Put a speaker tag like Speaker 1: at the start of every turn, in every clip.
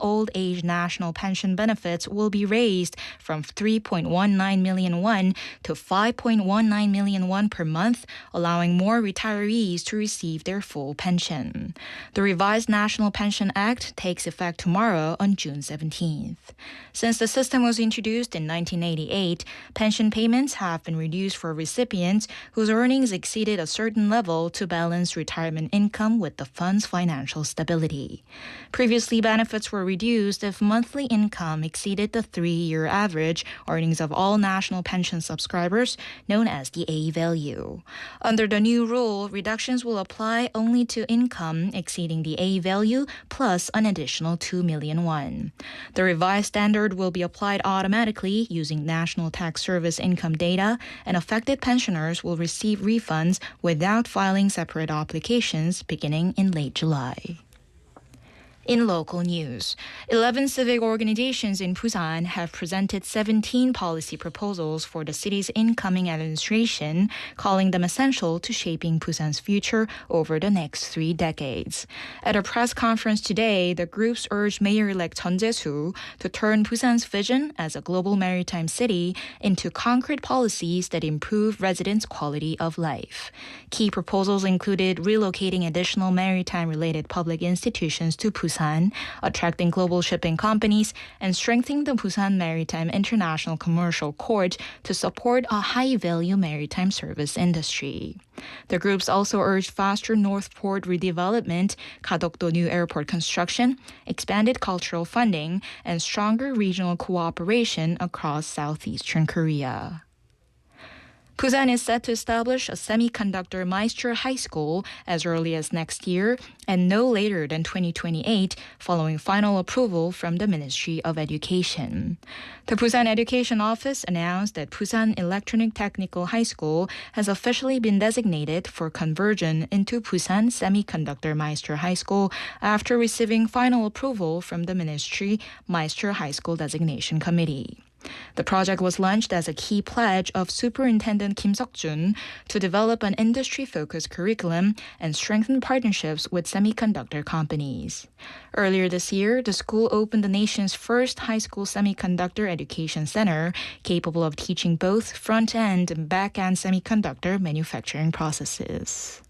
Speaker 1: old age national pension benefits will be raised from 3.19 million won to 5.19 million won per month, allowing more retirees to receive their full pension. The revised National Pension Act takes effect tomorrow on June 17th. Since the system was introduced in 1988, pension payments have been reduced for recipients whose earnings exceeded a certain level to balance retirement income with the fund's financial stability. Previously, benefits were reduced if monthly income exceeded the 3-year average earnings of all national pension subscribers, known as the A value. Under the new rule, reductions will apply only to income exceeding the A value plus an additional 2 million won. The revised standard will be applied automatically using National Tax Service income data, and affected pensioners will receive refunds without filing separate applications beginning in late July. In local news, 11 civic organizations in Busan have presented 17 policy proposals for the city's incoming administration, calling them essential to shaping Busan's future over the next 3 decades. At a press conference today, the groups urged Mayor-elect Jeon Jae-soo to turn Busan's vision as a global maritime city into concrete policies that improve residents' quality of life. Key proposals included relocating additional maritime-related public institutions to Busan, attracting global shipping companies, and strengthening the Busan Maritime International Commercial Court to support a high-value maritime service industry. The groups also urged faster North Port redevelopment, Gadokdo new airport construction, expanded cultural funding, and stronger regional cooperation across southeastern Korea. Busan is set to establish a semiconductor Meister High School as early as next year and no later than 2028, following final approval from the Ministry of Education. The Busan Education Office announced that Busan Electronic Technical High School has officially been designated for conversion into Busan Semiconductor Meister High School after receiving final approval from the Ministry Meister High School Designation Committee. The project was launched as a key pledge of Superintendent Kim Seok-jun to develop an industry-focused curriculum and strengthen partnerships with semiconductor companies. Earlier this year, the school opened the nation's first high school semiconductor education center, capable of teaching both front-end and back-end semiconductor manufacturing processes.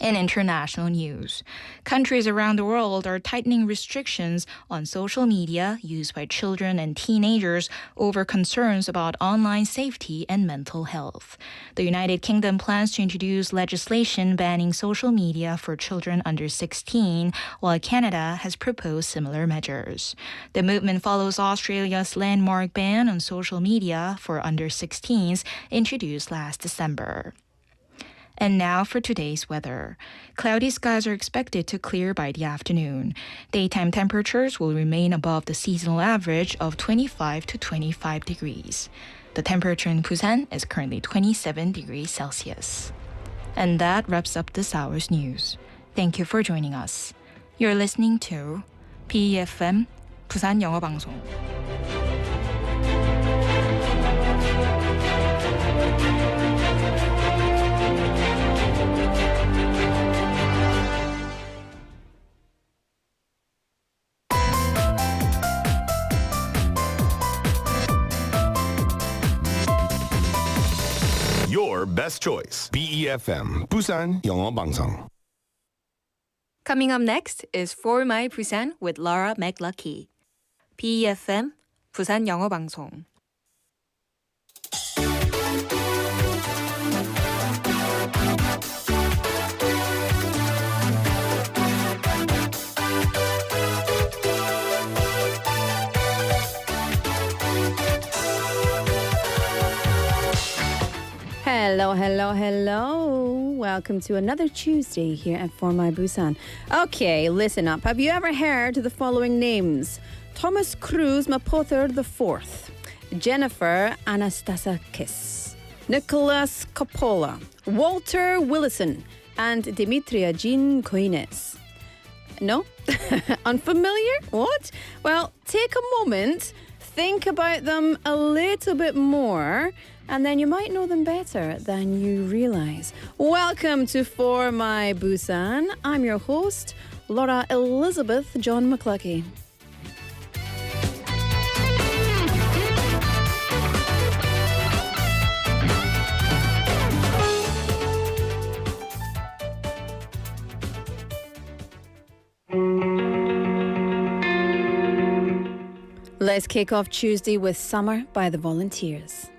Speaker 1: In international news, countries around the world are tightening restrictions on social media used by children and teenagers over concerns about online safety and mental health. The United Kingdom plans to introduce legislation banning social media for children under 16, while Canada has proposed similar measures. The movement follows Australia's landmark ban on social media for under 16s introduced last December. And now for today's weather. Cloudy skies are expected to clear by the afternoon. Daytime temperatures will remain above the seasonal average of 25 to 25 degrees. The temperature in Busan is currently 27 degrees Celsius. And that wraps up this hour's news. Thank you for joining us. You're listening to BEFM 부산영어방송.
Speaker 2: Your best choice. BEFM 부산영어방송.
Speaker 1: Coming up next is For My Busan with Laura McLuckie. BEFM 부산영어방송.
Speaker 3: Hello, hello, hello. Welcome to another Tuesday here at For My Busan. Okay, listen up. Have you ever heard the following names? Thomas Cruise Mapother IV, Jennifer Anastasakis, Nicholas Coppola, Walter Willison, and Dimitria Jean Coines. No? Unfamiliar? What? Well, take a moment, think about them a little bit more, and then you might know them better than you realize. Welcome to For My Busan. I'm your host, Laura Elizabeth John McLuckie. Let's kick off Tuesday with Summer by the Volunteers.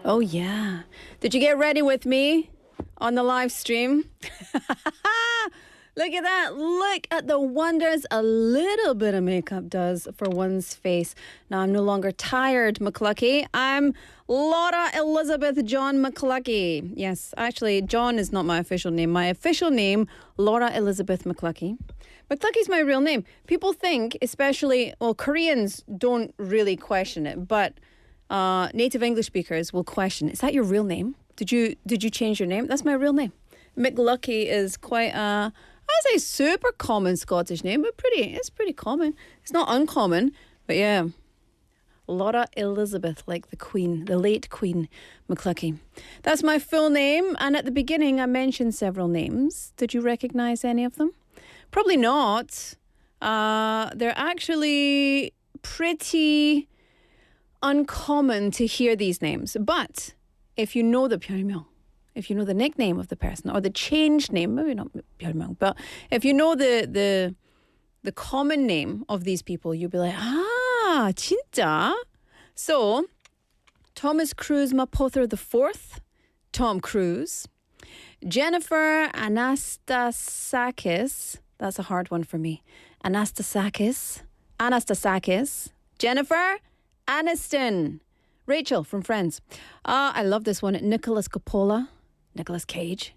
Speaker 3: Oh, yeah. Did you get ready with me on the live stream? Look at that. Look at the wonders a little bit of makeup does for one's face. Now, I'm no longer tired, McLuckie. I'm Laura Elizabeth John McLuckie. Yes, actually, John is not my official name. My official name, Laura Elizabeth McLuckie. McLuckie's my real name. People think, especially, well, Koreans don't really question it, but native English speakers will question, is that your real name? Did you change your name? That's my real name. McLuckie is quite a say super common Scottish name, but it's pretty common. It's not uncommon, but yeah. Laura Elizabeth, like the Queen, the late Queen McLuckie. That's my full name, and at the beginning I mentioned several names. Did you recognize any of them? Probably not. They're actually pretty uncommon to hear these names. But if you know the 별명, if you know the nickname of the person or the changed name, maybe not 별명, but if you know the common name of these people, you'll be like, 진짜? So, Thomas Cruise Mapother IV, Tom Cruise. Jennifer Anastasakis, that's a hard one for me. Anastasakis. Jennifer Aniston. Rachel from Friends. I love this one. Nicholas Coppola. Nicolas Cage.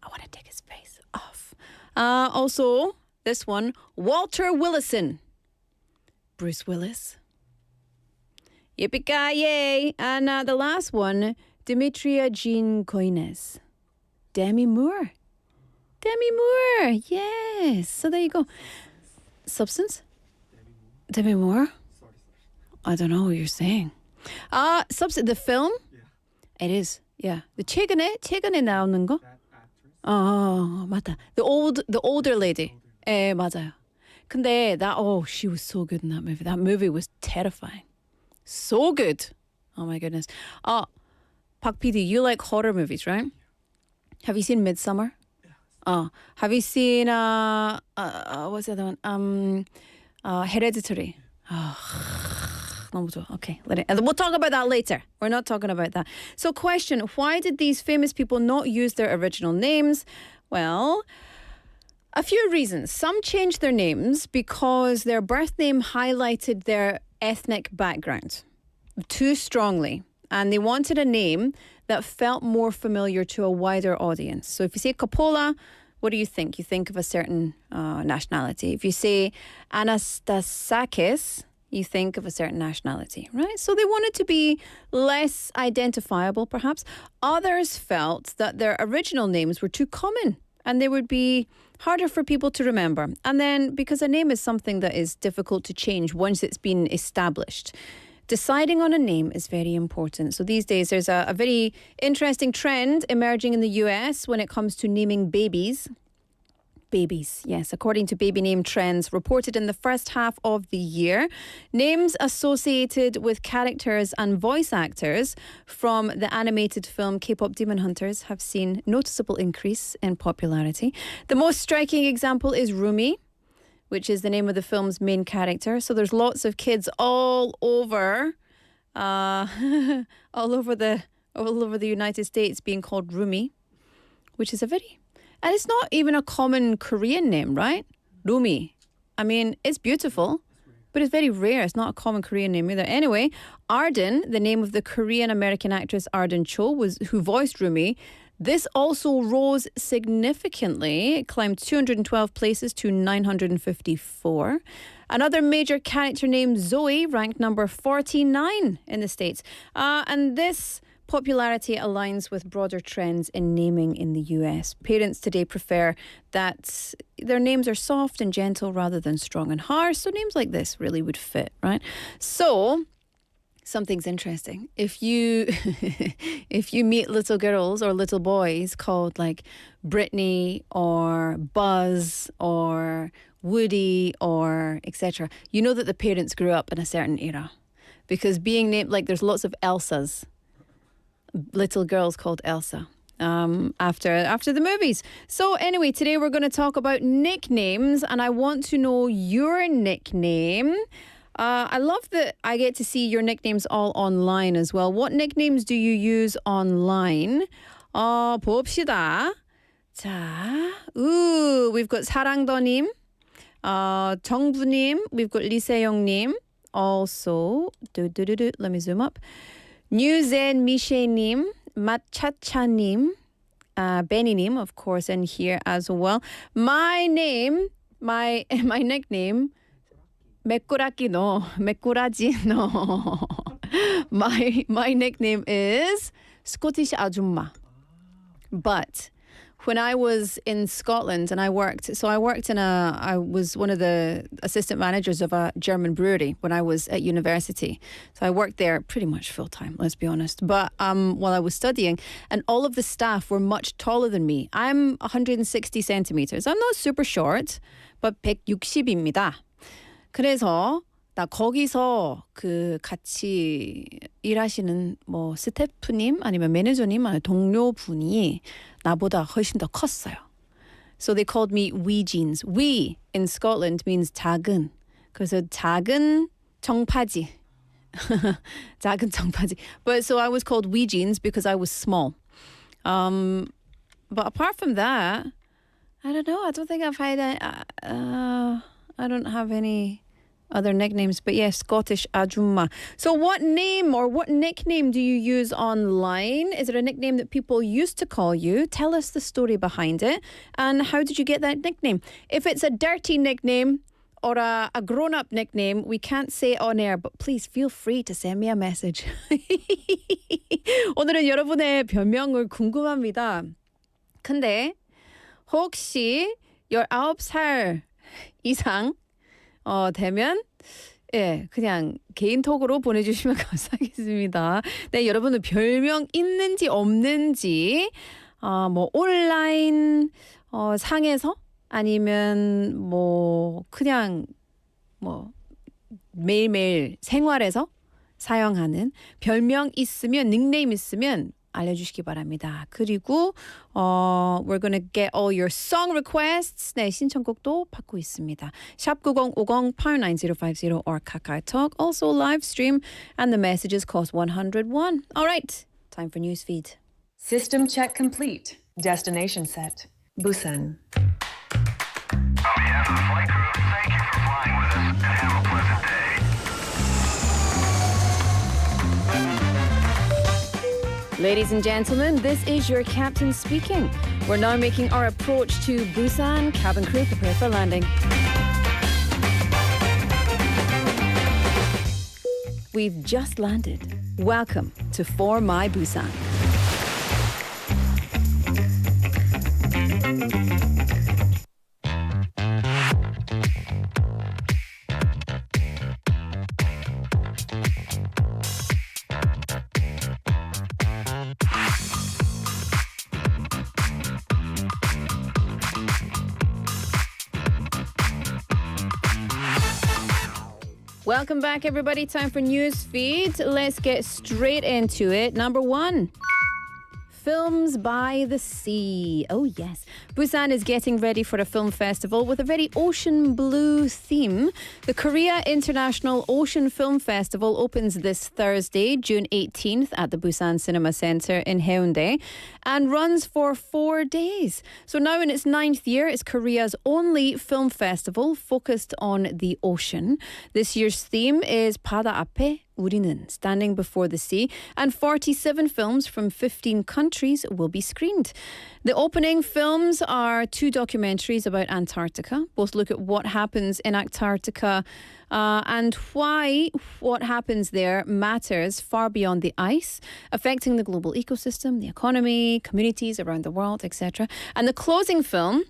Speaker 3: I want to take his face off. Also, this one. Walter Willison. Bruce Willis. Yippee-ki-yay. And the last one. Demetria Jean Coines. Demi Moore. Yes. So there you go. Substance? Demi Moore? I don't know what you're saying. The film? Yeah. It is. Yeah. The 최근에 나오는 거? 맞다. The older lady. 맞아요. 근데 she was so good in that movie. That movie was terrifying. So good. Oh my goodness. Pak PD, you like horror movies, right? Have you seen Midsummer? Have you seen what's the other one? Hereditary. 너무 좋아. Okay, we'll talk about that later. We're not talking about that. So question, why did these famous people not use their original names? Well, a few reasons. Some changed their names because their birth name highlighted their ethnic background too strongly. And they wanted a name that felt more familiar to a wider audience. So if you say Coppola, what do you think? You think of a certain nationality. If you say Anastasakis, you think of a certain nationality, right? So they wanted to be less identifiable, perhaps. Others felt that their original names were too common and they would be harder for people to remember. And then because a name is something that is difficult to change once it's been established, deciding on a name is very important. So these days there's a very interesting trend emerging in the US when it comes to naming babies. Babies, yes. According to baby name trends reported in the first half of the year, names associated with characters and voice actors from the animated film K-pop Demon Hunters have seen noticeable increase in popularity. The most striking example is Rumi, which is the name of the film's main character. So there's lots of kids all over the United States being called Rumi, which is and it's not even a common Korean name, right? Rumi. I mean, it's beautiful, but it's very rare. It's not a common Korean name either. Anyway, Arden, the name of the Korean-American actress Arden Cho, who voiced Rumi. This also rose significantly. It climbed 212 places to 954. Another major character named Zoe ranked number 49 in the States. And this popularity aligns with broader trends in naming in the US. Parents today prefer that their names are soft and gentle rather than strong and harsh. So names like this really would fit, right? So something's interesting. If you meet little girls or little boys called like Brittany or Buzz or Woody or etc., you know that the parents grew up in a certain era. Because being named, like there's lots of Elsas, little girls called Elsa, after the movies. So anyway, today we're going to talk about nicknames and I want to know your nickname. I love that I get to see your nicknames all online as well. What nicknames do you use online? 봅시다. 자, we've got 사랑더님, 정부님, we've got 리세영님, also, let me zoom up. 뉴젠 미셰님, 마차차님, 베니님, of course, in here as well. My nickname, 맥꾸라기 no. My nickname is Scottish Ajumma. But when I was in Scotland and I was one of the assistant managers of a German brewery when I was at university. So I worked there pretty much full time, let's be honest. But while I was studying, and all of the staff were much taller than me. I'm 160 centimeters. I'm not super short, but 160입니다. 그래서 나 거기서 그 같이 일하시는 뭐 스태프님 아니면 매니저님 아니면 동료분이 나보다 훨씬 더 컸어요. So they called me wee jeans. Wee in Scotland means 작은. 그래서 작은 정파지. 작은 정파지. But so I was called wee jeans because I was small. But apart from that, I don't know. I don't think I've had I don't have any other nicknames, but yeah, Scottish Ajumma. So what name or what nickname do you use online? Is it a nickname that people used to call you? Tell us the story behind it. And how did you get that nickname? If it's a dirty nickname or a grown-up nickname, we can't say it on air, but please feel free to send me a message. 오늘은 여러분의 별명을 궁금합니다. 근데 혹시 19살 이상 되면 예, 그냥 개인톡으로 보내주시면 감사하겠습니다. 네, 여러분은 별명 있는지 없는지 뭐 온라인 상에서 아니면 뭐 그냥 뭐 매일매일 생활에서 사용하는 별명 있으면 닉네임 있으면 알려주시기 바랍니다. 그리고 we're gonna get all your song requests. 네, 신청곡도 받고 있습니다. 샵 9050 89050 or KakaoTalk. Also live stream and the messages cost 101. All right, time for newsfeed.
Speaker 4: System check complete. Destination set. Busan.
Speaker 5: On behalf of the flight crew, thank you for flying with us and have a pleasant day.
Speaker 3: Ladies and gentlemen, this is your captain speaking. We're now making our approach to Busan. Cabin crew, prepare for landing. We've just landed. Welcome to For My Busan. Welcome back, everybody. Time for news feed. Let's get straight into it. Number one. Films by the sea. Oh, yes. Busan is getting ready for a film festival with a very ocean blue theme. The Korea International Ocean Film Festival opens this Thursday, June 18th at the Busan Cinema Center in Haeundae and runs for 4 days. So now in its 9th year, it's Korea's only film festival focused on the ocean. This year's theme is 바다 앞에 우리는, standing before the sea, and 47 films from 15 countries will be screened. The opening films are 2 documentaries about Antarctica. Both look at what happens in Antarctica and why what happens there matters far beyond the ice, affecting the global ecosystem, the economy, communities around the world, etc. And the closing film,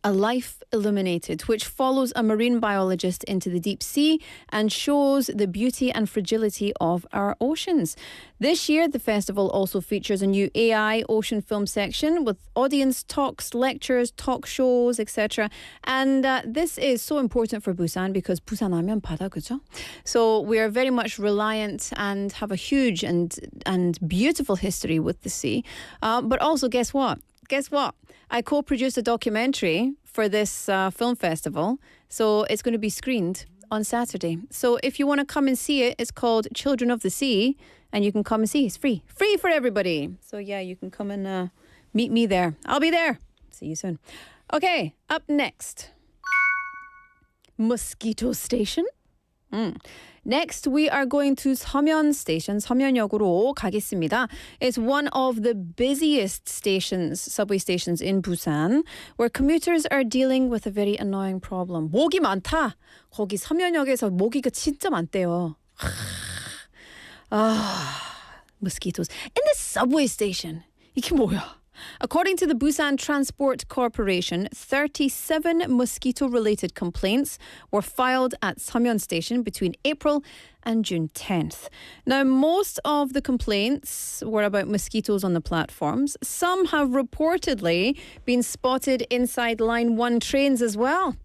Speaker 3: A Life Illuminated, which follows a marine biologist into the deep sea and shows the beauty and fragility of our oceans. This year, the festival also features a new AI ocean film section with audience talks, lectures, talk shows, etc. And this is so important for Busan because Busan 하면 바다, 그죠? So we are very much reliant and have a huge and beautiful history with the sea. But also, guess what? I co-produced a documentary for this film festival, so it's going to be screened on Saturday. So if you want to come and see it, it's called Children of the Sea, and you can come and see. It's free for everybody. So yeah, you can come and meet me there. I'll be there. See you soon. Okay, up next. Mosquito Station. Next, we are going to 서면 Station, 서면역으로 가겠습니다. It's one of the busiest stations, subway stations in Busan, where commuters are dealing with a very annoying problem. 모기 많다. 거기 서면역에서 모기가 진짜 많대요. Mosquitoes. In the subway station. 이게 뭐야? According to the Busan Transport Corporation, 37 mosquito-related complaints were filed at Samyeon Station between April and June 10th. Now, most of the complaints were about mosquitoes on the platforms. Some have reportedly been spotted inside Line 1 trains as well.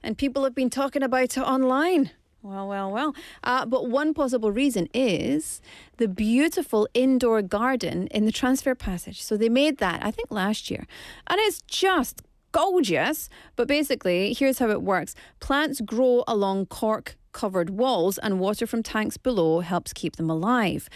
Speaker 3: And people have been talking about it online. Well. But one possible reason is the beautiful indoor garden in the transfer passage. So they made that, I think, last year. And it's just gorgeous. But basically, here's how it works. Plants grow along cork-covered walls, and water from tanks below helps keep them alive.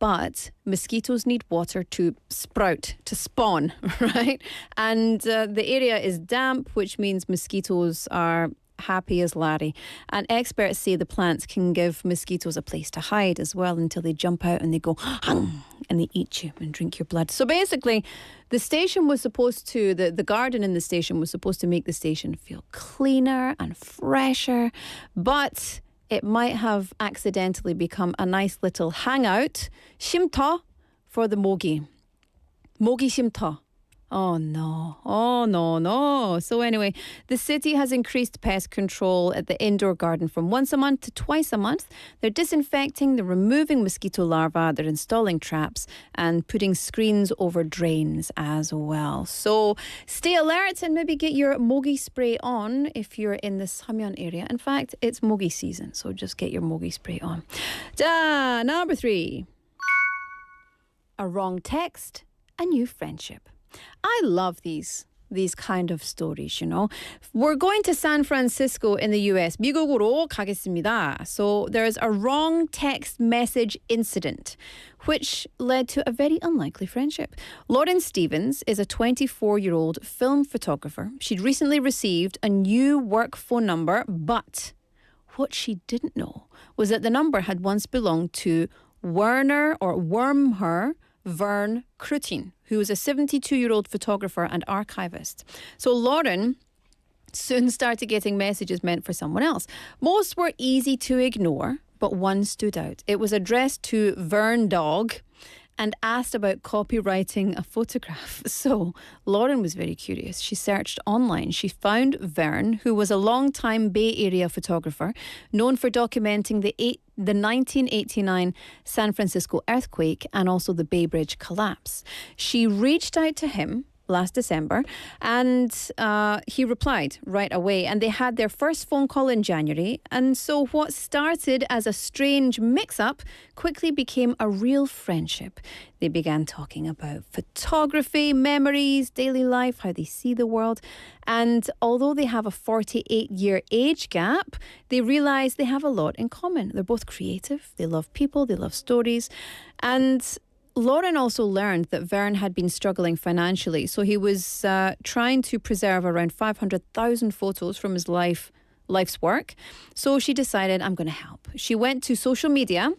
Speaker 3: But mosquitoes need water to sprout, to spawn, right? And the area is damp, which means mosquitoes are happy as Larry. And experts say the plants can give mosquitoes a place to hide as well until they jump out and they go, hung, and they eat you and drink your blood. So basically, the station was supposed to, the garden in the station was supposed to make the station feel cleaner and fresher, but it might have accidentally become a nice little hangout, 쉼터, for the 모기. 모기 쉼터. Oh no. So anyway, the city has increased pest control at the indoor garden from once a month to twice a month. They're disinfecting, they're removing mosquito larvae, they're installing traps and putting screens over drains as well. So stay alert and maybe get your mogi spray on if you're in the Samyeon area. In fact, it's mogi season, so just get your mogi spray on. Number 3. A wrong text, a new friendship. I love these kind of stories, you know. We're going to San Francisco in the US. 미국으로 가겠습니다. So there's a wrong text message incident, which led to a very unlikely friendship. Lauren Stevens is a 24-year-old film photographer. She'd recently received a new work phone number, but what she didn't know was that the number had once belonged to Werner Vern Krutin, who was a 72-year-old photographer and archivist. So Lauren soon started getting messages meant for someone else. Most were easy to ignore, but one stood out. It was addressed to Vern Dog and asked about copywriting a photograph. So Lauren was very curious. She searched online. She found Vern, who was a long-time Bay Area photographer, known for documenting the 1989 San Francisco earthquake and also the Bay Bridge collapse. She reached out to him last December and he replied right away, and they had their first phone call in January. And so what started as a strange mix-up quickly became a real friendship. They began talking about photography, memories, daily life, how they see the world. And although they have a 48-year age gap, they realize they have a lot in common. They're both creative, they love people, they love stories. And Lauren also learned that Vern had been struggling financially, so he was trying to preserve around 500,000 photos from his life's work. So she decided, I'm going to help. She went to social media.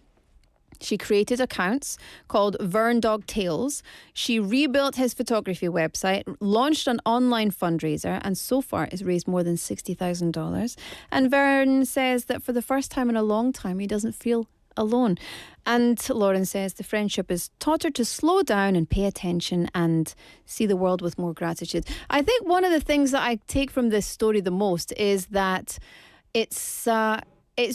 Speaker 3: She created accounts called Vern Dog Tales. She rebuilt his photography website, launched an online fundraiser, and so far has raised more than $60,000. And Vern says that for the first time in a long time, he doesn't feel alone. And Lauren says the friendship has taught her to slow down and pay attention and see the world with more gratitude. I think one of the things that I take from this story the most is that it's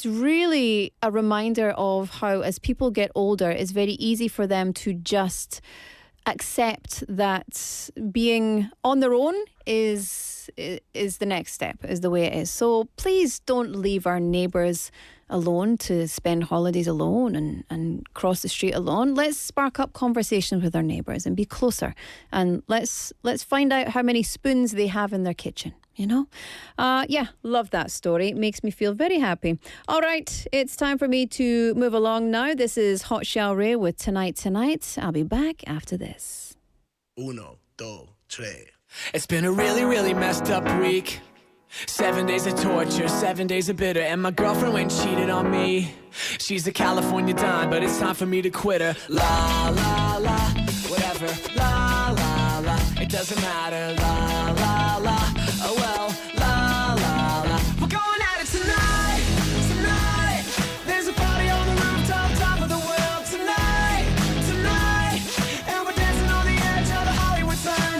Speaker 3: really a reminder of how, as people get older, it's very easy for them to just accept that being on their own is the next step, is the way it is. So please don't leave our neighbours alone to spend holidays alone and cross the street alone. Let's spark up conversations with our neighbours and be closer. And let's find out how many spoons they have in their kitchen. You know? Yeah, love that story. It makes me feel very happy. All right, it's time for me to move along now. This is Hot Shell Ray with Tonight. I'll be back after this.
Speaker 6: 1, 2, 3.
Speaker 7: It's been a really, really messed up week. 7 days of torture, 7 days of bitter. And my girlfriend went and cheated on me. She's a California dime, but it's time for me to quit her. La, la, la, whatever. La, la, la, it doesn't matter. La, la, la, oh well. La, la, la, we're going at it tonight. Tonight, there's a party on the rooftop, top of the world. Tonight, and we're dancing on the edge of the Hollywood sign.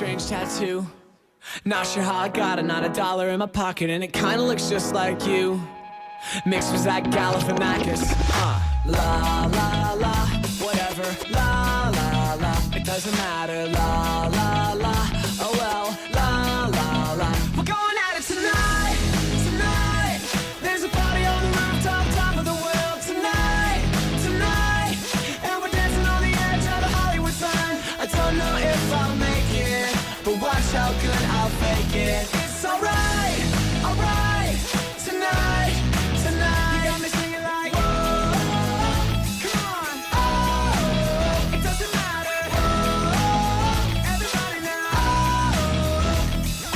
Speaker 7: strange tattoo. Not sure how I got it, not a dollar in my pocket, and it kinda looks just like you. Mixed with that Galifianakis. La la la, whatever. La la la, it doesn't matter. La la la, oh well. La la la, we're going at it tonight, tonight. There's a party on the rooftop, top of the world tonight, tonight. And we're dancing on the edge of the Hollywood sign. I don't know if I'll make it, but watch how good I'll fake it. It's alright, alright, tonight, tonight. You got me singing like, whoa, come on, oh, it doesn't matter, oh, everybody now,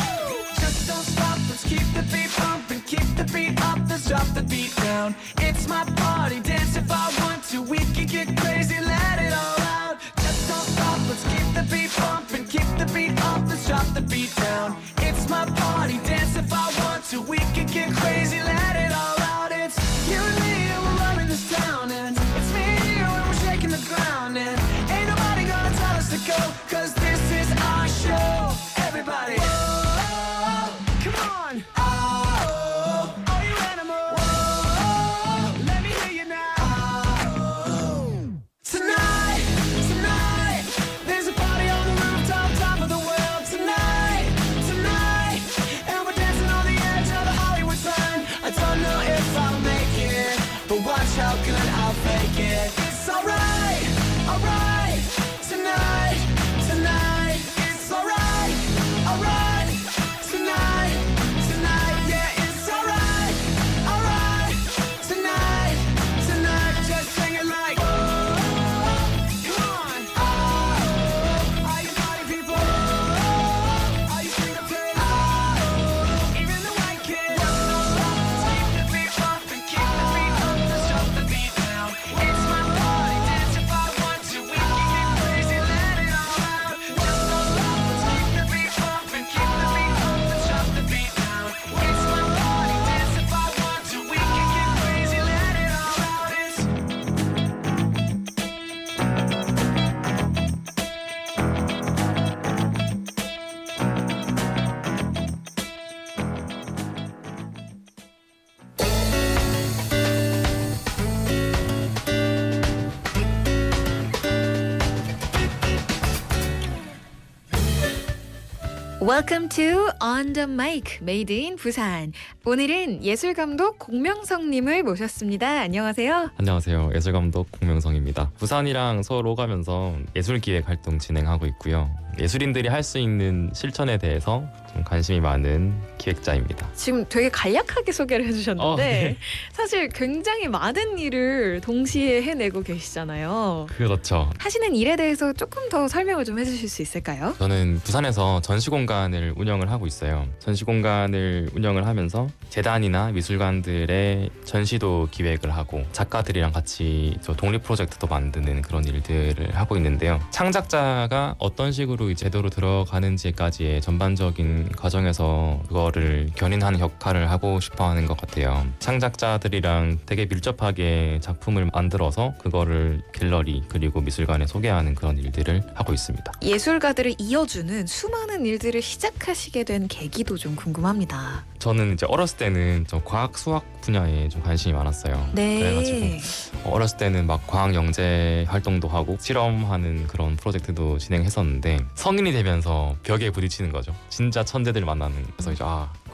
Speaker 7: oh, just don't stop, let's keep the beat pumping, keep the beat up, let's drop the beat down. It's my party, dance if I want to, we can get crazy, let it all out. Just don't stop, let's keep the beat pumping, keep the beat up, let's drop the beat down. It's my party, dance if I want to, we can get crazy, let it all out. It's you and me and we're running this town, and it's me and you and we're shaking the ground, and ain't nobody gonna tell us to go, cause this is our show. Everybody, whoa, come on, oh, all you animals, whoa, let me hear you now. Tonight, tonight, there's a party on the rooftop, top of the world tonight, tonight. And we're dancing on the edge of the Hollywood sign. I don't know if I'll make it, but watch how good I'll fake it. It's alright, alright, tonight, tonight. It's alright, alright, tonight, tonight. Yeah, it's alright, alright, tonight, tonight. Just sing it like, oh, come on, oh, all you party people, oh, all you street up kids, oh, even the white kids. Let's keep the beat pumping, keep the beat up, let's drop the beat down. It's my party, dance if I want to, we can get crazy, let it all out. Just don't stop, let's keep the beat pumping, keep the beat up, let's drop the beat down. It's my party, dance if I want to, we can get crazy, let it all out. It's
Speaker 1: Welcome to On the Mic, Made in 부산. 오늘은 예술감독 공명성님을 모셨습니다. 안녕하세요.
Speaker 8: 안녕하세요. 예술감독 공명성입니다. 부산이랑 서울 오가면서 예술기획 활동 진행하고 있고요. 예술인들이 할 수 있는 실천에 대해서 좀 관심이 많은 기획자입니다.
Speaker 1: 지금 되게 간략하게 소개를 해주셨는데
Speaker 8: 네.
Speaker 1: 사실 굉장히 많은 일을 동시에 해내고 계시잖아요.
Speaker 8: 그렇죠.
Speaker 1: 하시는 일에 대해서 조금 더 설명을 좀 해주실 수 있을까요?
Speaker 8: 저는 부산에서 전시공간을 운영을 하고 있어요. 전시공간을 운영을 하면서 재단이나 미술관들의 전시도 기획을 하고 작가들이랑 같이 독립 프로젝트도 만드는 그런 일들을 하고 있는데요. 창작자가 어떤 식으로 이 제도로 들어가는지까지의 전반적인 과정에서 그거를 견인하는 역할을 하고 싶어 하는 것 같아요. 창작자들이랑 되게 밀접하게 작품을 만들어서 그거를 갤러리 그리고 미술관에 소개하는 그런 일들을 하고 있습니다.
Speaker 1: 예술가들을 이어주는 수많은 일들을 시작하시게 된 계기도 좀 궁금합니다.
Speaker 8: 저는 이제 어렸을 때는 좀 과학 수학 분야에 좀 관심이 많았어요.
Speaker 1: 네.
Speaker 8: 그래가지고 어렸을 때는 막 과학 영재 활동도 하고 실험하는 그런 프로젝트도 진행했었는데 성인이 되면서 벽에 부딪히는 거죠. 진짜 천재들 만나는. 그래서 이제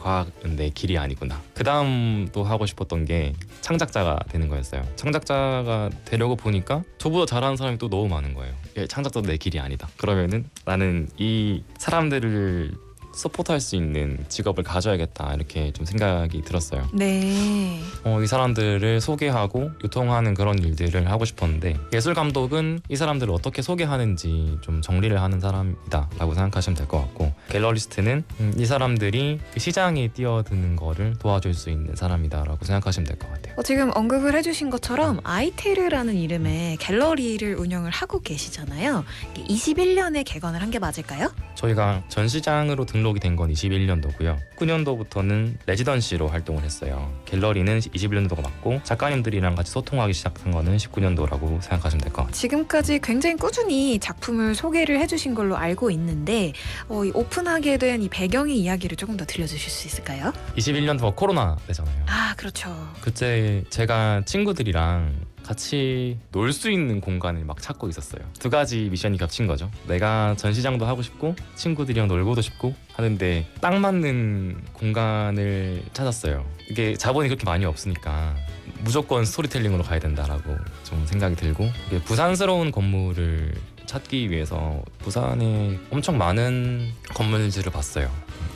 Speaker 8: 과학은 내 길이 아니구나. 그 다음 또 하고 싶었던 게 창작자가 되는 거였어요. 창작자가 되려고 보니까 저보다 잘하는 사람이 또 너무 많은 거예요. 창작자도 내 길이 아니다. 그러면은 나는 이 사람들을 서포트할 수 있는 직업을 가져야겠다 이렇게 좀 생각이 들었어요.
Speaker 1: 네.
Speaker 8: 이 사람들을 소개하고 유통하는 그런 일들을 하고 싶었는데 예술 감독은 이 사람들을 어떻게 소개하는지 좀 정리를 하는 사람이다 라고 생각하시면 될 것 같고 갤러리스트는 이 사람들이 시장에 뛰어드는 거를 도와줄 수 있는 사람이다 라고 생각하시면 될 것 같아요.
Speaker 1: 지금 언급을 해주신 것처럼 아이테르라는 이름의 갤러리를 운영을 하고 계시잖아요. 21년에 개관을 한 게 맞을까요?
Speaker 8: 저희가 전시장으로 등록이 된 건 21년도고요. 19년도부터는 레지던시로 활동을 했어요. 갤러리는 21년도가 맞고 작가님들이랑 같이 소통하기 시작한 거는 19년도라고 생각하시면 될 것 같아요.
Speaker 9: 지금까지 굉장히 꾸준히 작품을 소개를 해주신 걸로 알고 있는데 이 오픈하게 된 이 배경의 이야기를 조금 더 들려주실 수 있을까요?
Speaker 8: 21년도가 코로나 때잖아요.
Speaker 9: 아, 그렇죠.
Speaker 8: 그때 제가 친구들이랑 같이 놀 수 있는 공간을 막 찾고 있었어요. 두 가지 미션이 겹친 거죠. 내가 전시장도 하고 싶고 친구들이랑 놀고도 싶고 하는데 딱 맞는 공간을 찾았어요. 이게 자본이 그렇게 많이 없으니까 무조건 스토리텔링으로 가야 된다라고 좀 생각이 들고, 이게 부산스러운 건물을 찾기 위해서 부산에 엄청 많은 건물들을 봤어요.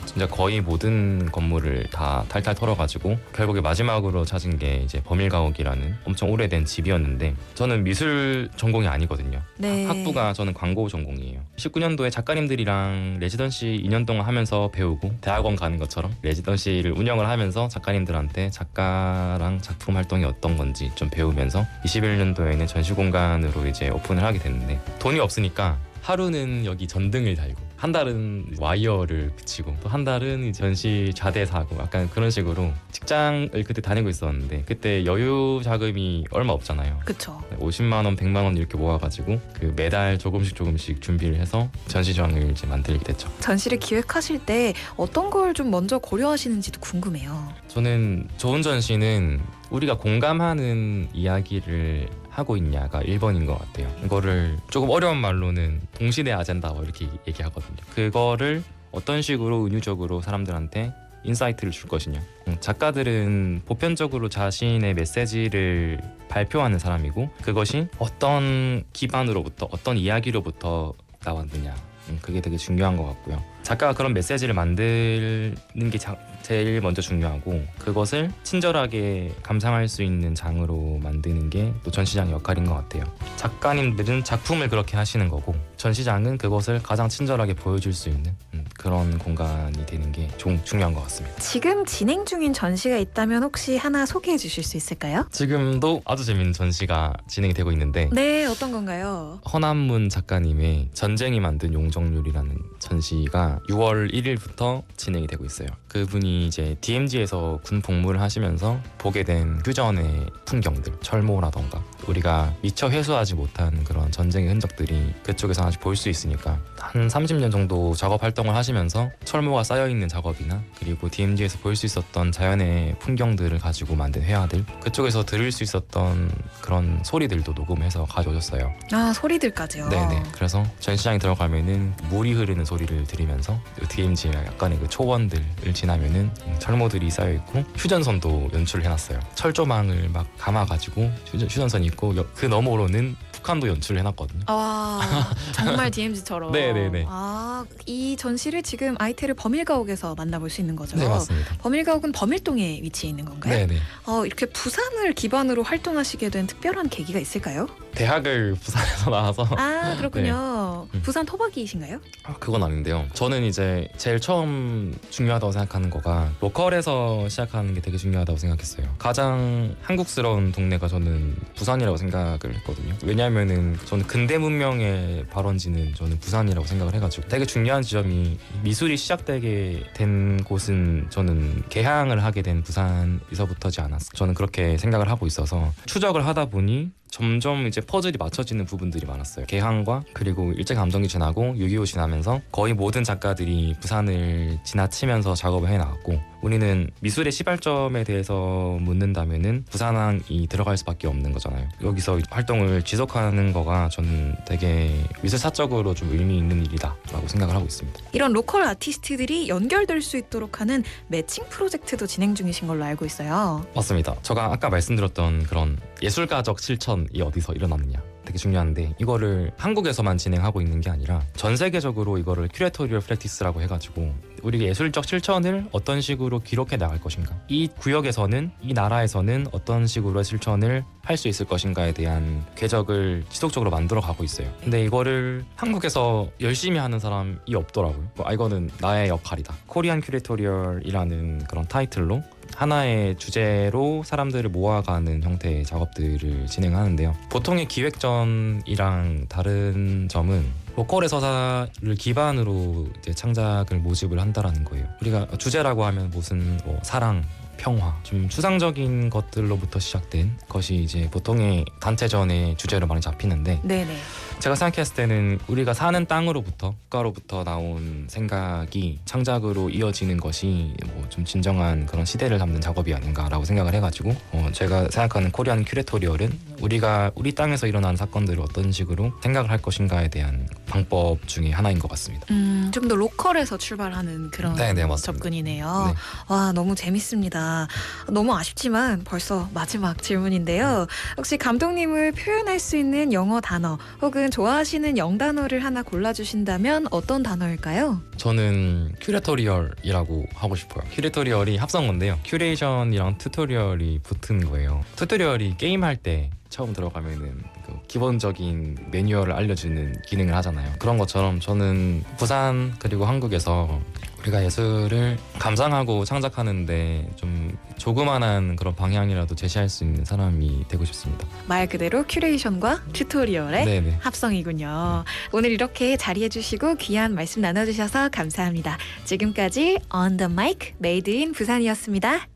Speaker 8: 진짜 거의 모든 건물을 다 탈탈 털어가지고 결국에 마지막으로 찾은 게 이제 범일가옥이라는 엄청 오래된 집이었는데, 저는 미술 전공이 아니거든요.
Speaker 9: 네.
Speaker 8: 학부가 저는 광고 전공이에요. 19년도에 작가님들이랑 레지던시 2년 동안 하면서 배우고 대학원 가는 것처럼 레지던시를 운영을 하면서 작가님들한테 작가랑 작품 활동이 어떤 건지 좀 배우면서 21년도에는 전시공간으로 이제 오픈을 하게 됐는데, 돈이 없으니까 하루는 여기 전등을 달고 한 달은 와이어를 붙이고 또 한 달은 전시 좌대 사고 약간 그런 식으로 직장을 그때 다니고 있었는데, 그때 여유 자금이 얼마 없잖아요.
Speaker 9: 그렇죠.
Speaker 8: 50만 원, 100만 원 이렇게 모아가지고 그 매달 조금씩 준비를 해서 전시장을 이제 만들게 됐죠.
Speaker 9: 전시를 기획하실 때 어떤 걸 좀 먼저 고려하시는지도 궁금해요.
Speaker 8: 저는 좋은 전시는 우리가 공감하는 이야기를 하고 있냐가 1번인 것 같아요. 이거를 조금 어려운 말로는 동시대 아젠다 이렇게 얘기하거든요. 그거를 어떤 식으로 은유적으로 사람들한테 인사이트를 줄 것이냐. 작가들은 보편적으로 자신의 메시지를 발표하는 사람이고, 그것이 어떤 기반으로부터 어떤 이야기로부터 나왔느냐, 그게 되게 중요한 것 같고요. 작가가 그런 메시지를 만드는 게 제일 먼저 중요하고, 그것을 친절하게 감상할 수 있는 장으로 만드는 게 또 전시장의 역할인 것 같아요. 작가님들은 작품을 그렇게 하시는 거고, 전시장은 그것을 가장 친절하게 보여줄 수 있는 그런 공간이 되는 게 중요한 것 같습니다.
Speaker 9: 지금 진행 중인 전시가 있다면 혹시 하나 소개해 주실 수 있을까요?
Speaker 8: 지금도 아주 재밌는 전시가 진행이 되고 있는데,
Speaker 9: 네, 어떤 건가요?
Speaker 8: 허남문 작가님의 전쟁이 만든 용적률이라는 전시가 6월 1일부터 진행이 되고 있어요. 그분이 이제 DMZ에서 군 복무를 하시면서 보게 된 휴전의 풍경들, 철모라던가 우리가 미처 회수하지 못한 그런 전쟁의 흔적들이 그쪽에서 아직 볼 수 있으니까 한 30년 정도 작업 활동을 하시면서 철모가 쌓여있는 작업이나 그리고 DMZ에서 볼 수 있었던 자연의 풍경들을 가지고 만든 회화들, 그쪽에서 들을 수 있었던 그런 소리들도 녹음해서 가져오셨어요.
Speaker 9: 아, 소리들까지요?
Speaker 8: 네네. 그래서 전시장에 들어가면은 물이 흐르는 소리를 들으면서 DMZ의 약간의 그 초원들을 지나면은 철모들이 쌓여있고, 휴전선도 연출을 해놨어요. 철조망을 막 감아가지고 휴전선이 있고 그 너머로는 북한도 연출을 해놨거든요.
Speaker 9: 아, 정말 DMZ처럼.
Speaker 8: 네네네.
Speaker 9: 아, 이 전시를 지금 아이테르 범일가옥에서 만나볼 수 있는 거죠?
Speaker 8: 네, 맞습니다.
Speaker 9: 범일가옥은 범일동에 위치해 있는 건가요?
Speaker 8: 네네.
Speaker 9: 이렇게 부산을 기반으로 활동하시게 된 특별한 계기가 있을까요?
Speaker 8: 대학을 부산에서 나와서
Speaker 9: 아, 그렇군요.
Speaker 8: 네.
Speaker 9: 부산 토박이이신가요?
Speaker 8: 그건 아닌데요. 저는 이제 제일 처음 중요하다고 생각하는 거가 로컬에서 시작하는 게 되게 중요하다고 생각했어요. 가장 한국스러운 동네가 저는 부산이라고 생각을 했거든요. 왜냐하면은 저는 근대 문명의 발원지는 저는 부산이라고 생각을 해가지고, 되게 중요한 지점이 미술이 시작되게 된 곳은 저는 개항을 하게 된 부산에서부터지 않았어. 저는 그렇게 생각을 하고 있어서 추적을 하다 보니 점점 이제 퍼즐이 맞춰지는 부분들이 많았어요. 개항과 그리고 일제감정이 지나고 6.25 지나면서 거의 모든 작가들이 부산을 지나치면서 작업을 해나갔고, 우리는 미술의 시발점에 대해서 묻는다면은 부산항이 들어갈 수밖에 없는 거잖아요. 여기서 활동을 지속하는 거가 저는 되게 미술사적으로 좀 의미 있는 일이다라고 생각을 하고 있습니다.
Speaker 9: 이런 로컬 아티스트들이 연결될 수 있도록 하는 매칭 프로젝트도 진행 중이신 걸로 알고 있어요.
Speaker 8: 맞습니다. 제가 아까 말씀드렸던 그런 예술가적 실천이 어디서 일어났느냐 되게 중요한데, 이거를 한국에서만 진행하고 있는 게 아니라 전 세계적으로 이거를 큐레토리얼 프랙티스라고 해가지고 우리가 예술적 실천을 어떤 식으로 기록해 나갈 것인가, 이 구역에서는 이 나라에서는 어떤 식으로 실천을 할 수 있을 것인가에 대한 궤적을 지속적으로 만들어 가고 있어요. 근데 이거를 한국에서 열심히 하는 사람이 없더라고요. 이거는 나의 역할이다. 코리안 큐레토리얼이라는 그런 타이틀로 하나의 주제로 사람들을 모아가는 형태의 작업들을 진행하는데요. 보통의 기획전이랑 다른 점은 로컬의 서사를 기반으로 이제 창작을 모집을 한다라는 거예요. 우리가 주제라고 하면 무슨 뭐 사랑, 평화, 좀 추상적인 것들로부터 시작된 것이 이제 보통의 단체전의 주제로 많이 잡히는데
Speaker 9: 네네.
Speaker 8: 제가 생각했을 때는 우리가 사는 땅으로부터 국가로부터 나온 생각이 창작으로 이어지는 것이 뭐 좀 진정한 그런 시대를 담는 작업이 아닌가라고 생각을 해가지고 제가 생각하는 코리안 큐레토리얼은 우리가 우리 땅에서 일어난 사건들을 어떤 식으로 생각을 할 것인가에 대한 방법 중에 하나인 것 같습니다.
Speaker 9: 좀 더 로컬에서 출발하는 그런
Speaker 8: 네, 맞습니다.
Speaker 9: 접근이네요.
Speaker 8: 네.
Speaker 9: 와, 너무 재밌습니다. 너무 아쉽지만 벌써 마지막 질문인데요. 혹시 감독님을 표현할 수 있는 영어 단어 혹은 좋아하시는 영단어를 하나 골라주신다면 어떤 단어일까요?
Speaker 8: 저는 큐레토리얼이라고 하고 싶어요. 큐레토리얼이 합성어인데요. 큐레이션이랑 튜토리얼이 붙은 거예요. 튜토리얼이 게임할 때 처음 들어가면은 그 기본적인 매뉴얼을 알려주는 기능을 하잖아요. 그런 것처럼 저는 부산 그리고 한국에서 우리가 예술을 감상하고 창작하는데 좀 조그만한 그런 방향이라도 제시할 수 있는 사람이 되고 싶습니다.
Speaker 9: 말 그대로 큐레이션과 튜토리얼의
Speaker 8: 네네.
Speaker 9: 합성이군요. 오늘 이렇게 자리해주시고 귀한 말씀 나눠주셔서 감사합니다. 지금까지 On the Mic Made in 부산이었습니다.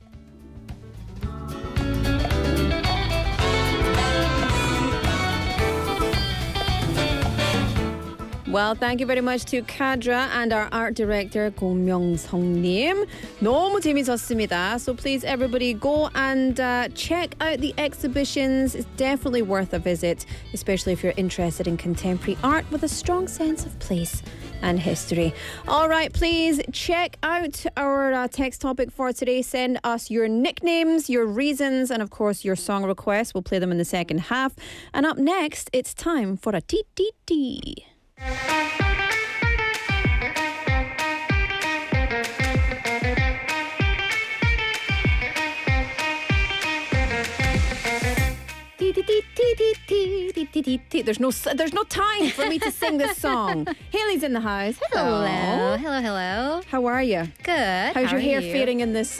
Speaker 3: Well, thank you very much to Cadra and our art director 공명성님. 너무 재밌었습니다. So please everybody go and check out the exhibitions. It's definitely worth a visit, especially if you're interested in contemporary art with a strong sense of place and history. All right, please check out our text topic for today. Send us your nicknames, your reasons, and of course your song requests. We'll play them in the second half. And up next, it's time for a T.T.T. There's no time for me to sing this song. Haley's in the house. Hello.
Speaker 10: Hello.
Speaker 3: How are you?
Speaker 10: Good.
Speaker 3: How's your
Speaker 10: How
Speaker 3: hair
Speaker 10: are you?
Speaker 3: faring in this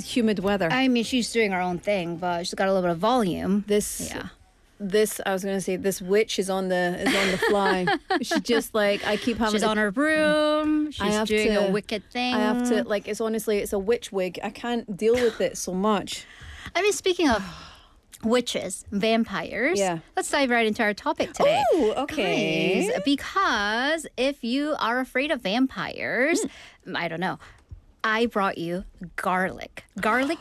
Speaker 3: humid weather?
Speaker 10: I mean, she's doing her own thing, but she's got a little bit of volume.
Speaker 3: This I was gonna say this witch is on the fly. She's just like I keep having.
Speaker 10: She's on her broom.
Speaker 3: I
Speaker 10: She's
Speaker 3: have
Speaker 10: doing
Speaker 3: to-
Speaker 10: a wicked thing.
Speaker 3: I have to like it's honestly it's a witch wig. I can't deal with it so much.
Speaker 10: I mean, speaking of witches, vampires.
Speaker 3: Yeah.
Speaker 10: Let's dive right into our topic today.
Speaker 3: Oh, okay.
Speaker 10: Guys, because if you are afraid of vampires, I don't know. I brought you garlic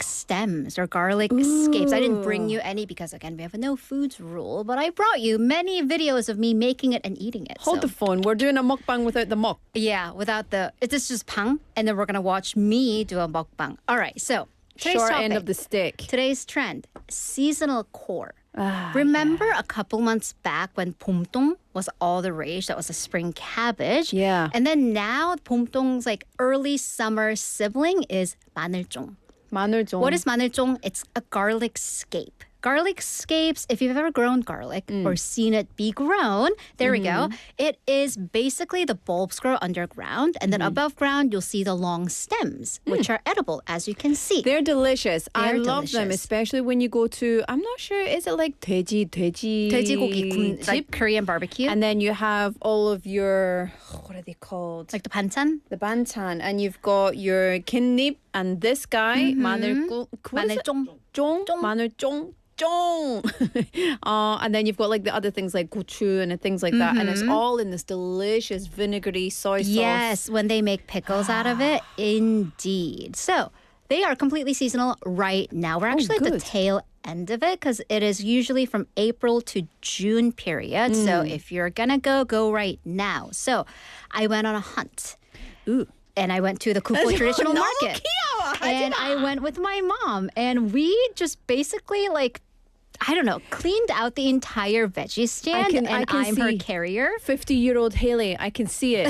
Speaker 10: stems or garlic scapes. I didn't bring you any because, again, we have a no foods rule, but I brought you many videos of me making it and eating it.
Speaker 3: Hold the phone. We're doing a mukbang without the muk.
Speaker 10: Yeah, without the, it's just pang, and then we're going to watch me do a mukbang. All right, so today's
Speaker 3: Short
Speaker 10: topic,
Speaker 3: end of the stick.
Speaker 10: today's trend, seasonal core. Remember a couple months back when 봄동 was all the rage? That was a spring cabbage.
Speaker 3: Yeah.
Speaker 10: And then now 봄동's like early summer sibling is 마늘종.
Speaker 3: 마늘종.
Speaker 10: What is 마늘종? It's a garlic scape. Garlic scapes, if you've ever grown garlic or seen it be grown, there we go. It is basically the bulbs grow underground, and then above ground, you'll see the long stems, which are edible, as you can see.
Speaker 3: They're delicious. I
Speaker 10: They're
Speaker 3: love them,
Speaker 10: delicious.
Speaker 3: especially when you go to, I'm not sure, is it like 돼지고기
Speaker 10: 돼지고기, like Korean barbecue.
Speaker 3: And then you have all of your, what are they called?
Speaker 10: like the 반찬.
Speaker 3: The banchan. And you've got your kinnip and this guy, 마늘종.
Speaker 10: 마늘종.
Speaker 3: 마늘종. And then you've got like the other things like gochu and things like that. And it's all in this delicious vinegary soy sauce.
Speaker 10: Yes, when they make pickles out of it, indeed. So they are completely seasonal right now. We're actually at the
Speaker 3: good.
Speaker 10: tail end of it because it is usually from April to June period. So if you're gonna go right now. So I went on a hunt.
Speaker 3: Ooh.
Speaker 10: And I went to the Kupo traditional
Speaker 3: 너무
Speaker 10: market.
Speaker 3: 귀여워.
Speaker 10: And I went with my mom. And we just basically like, I don't know, cleaned out the entire veggie stand.
Speaker 3: I
Speaker 10: and
Speaker 3: can
Speaker 10: I'm her
Speaker 3: see.
Speaker 10: carrier.
Speaker 3: 50-year-old Haley, I can see it.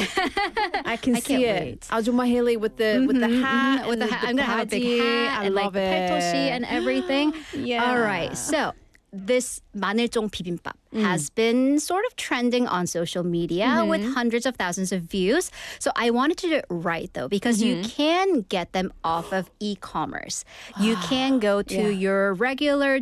Speaker 3: I can see
Speaker 10: can't
Speaker 3: it.
Speaker 10: wait.
Speaker 3: Aজuma Haley with the hat.
Speaker 10: With
Speaker 3: and
Speaker 10: the hat. I'm going to have a big
Speaker 3: 바지.
Speaker 10: hat
Speaker 3: I
Speaker 10: and like
Speaker 3: love
Speaker 10: the
Speaker 3: it.
Speaker 10: peltoshi and everything.
Speaker 3: Yeah.
Speaker 10: All right. So this 마늘종 비빔밥. has been sort of trending on social media with hundreds of thousands of views. So I wanted to do it right though, because you can get them off of e-commerce. You can go to your regular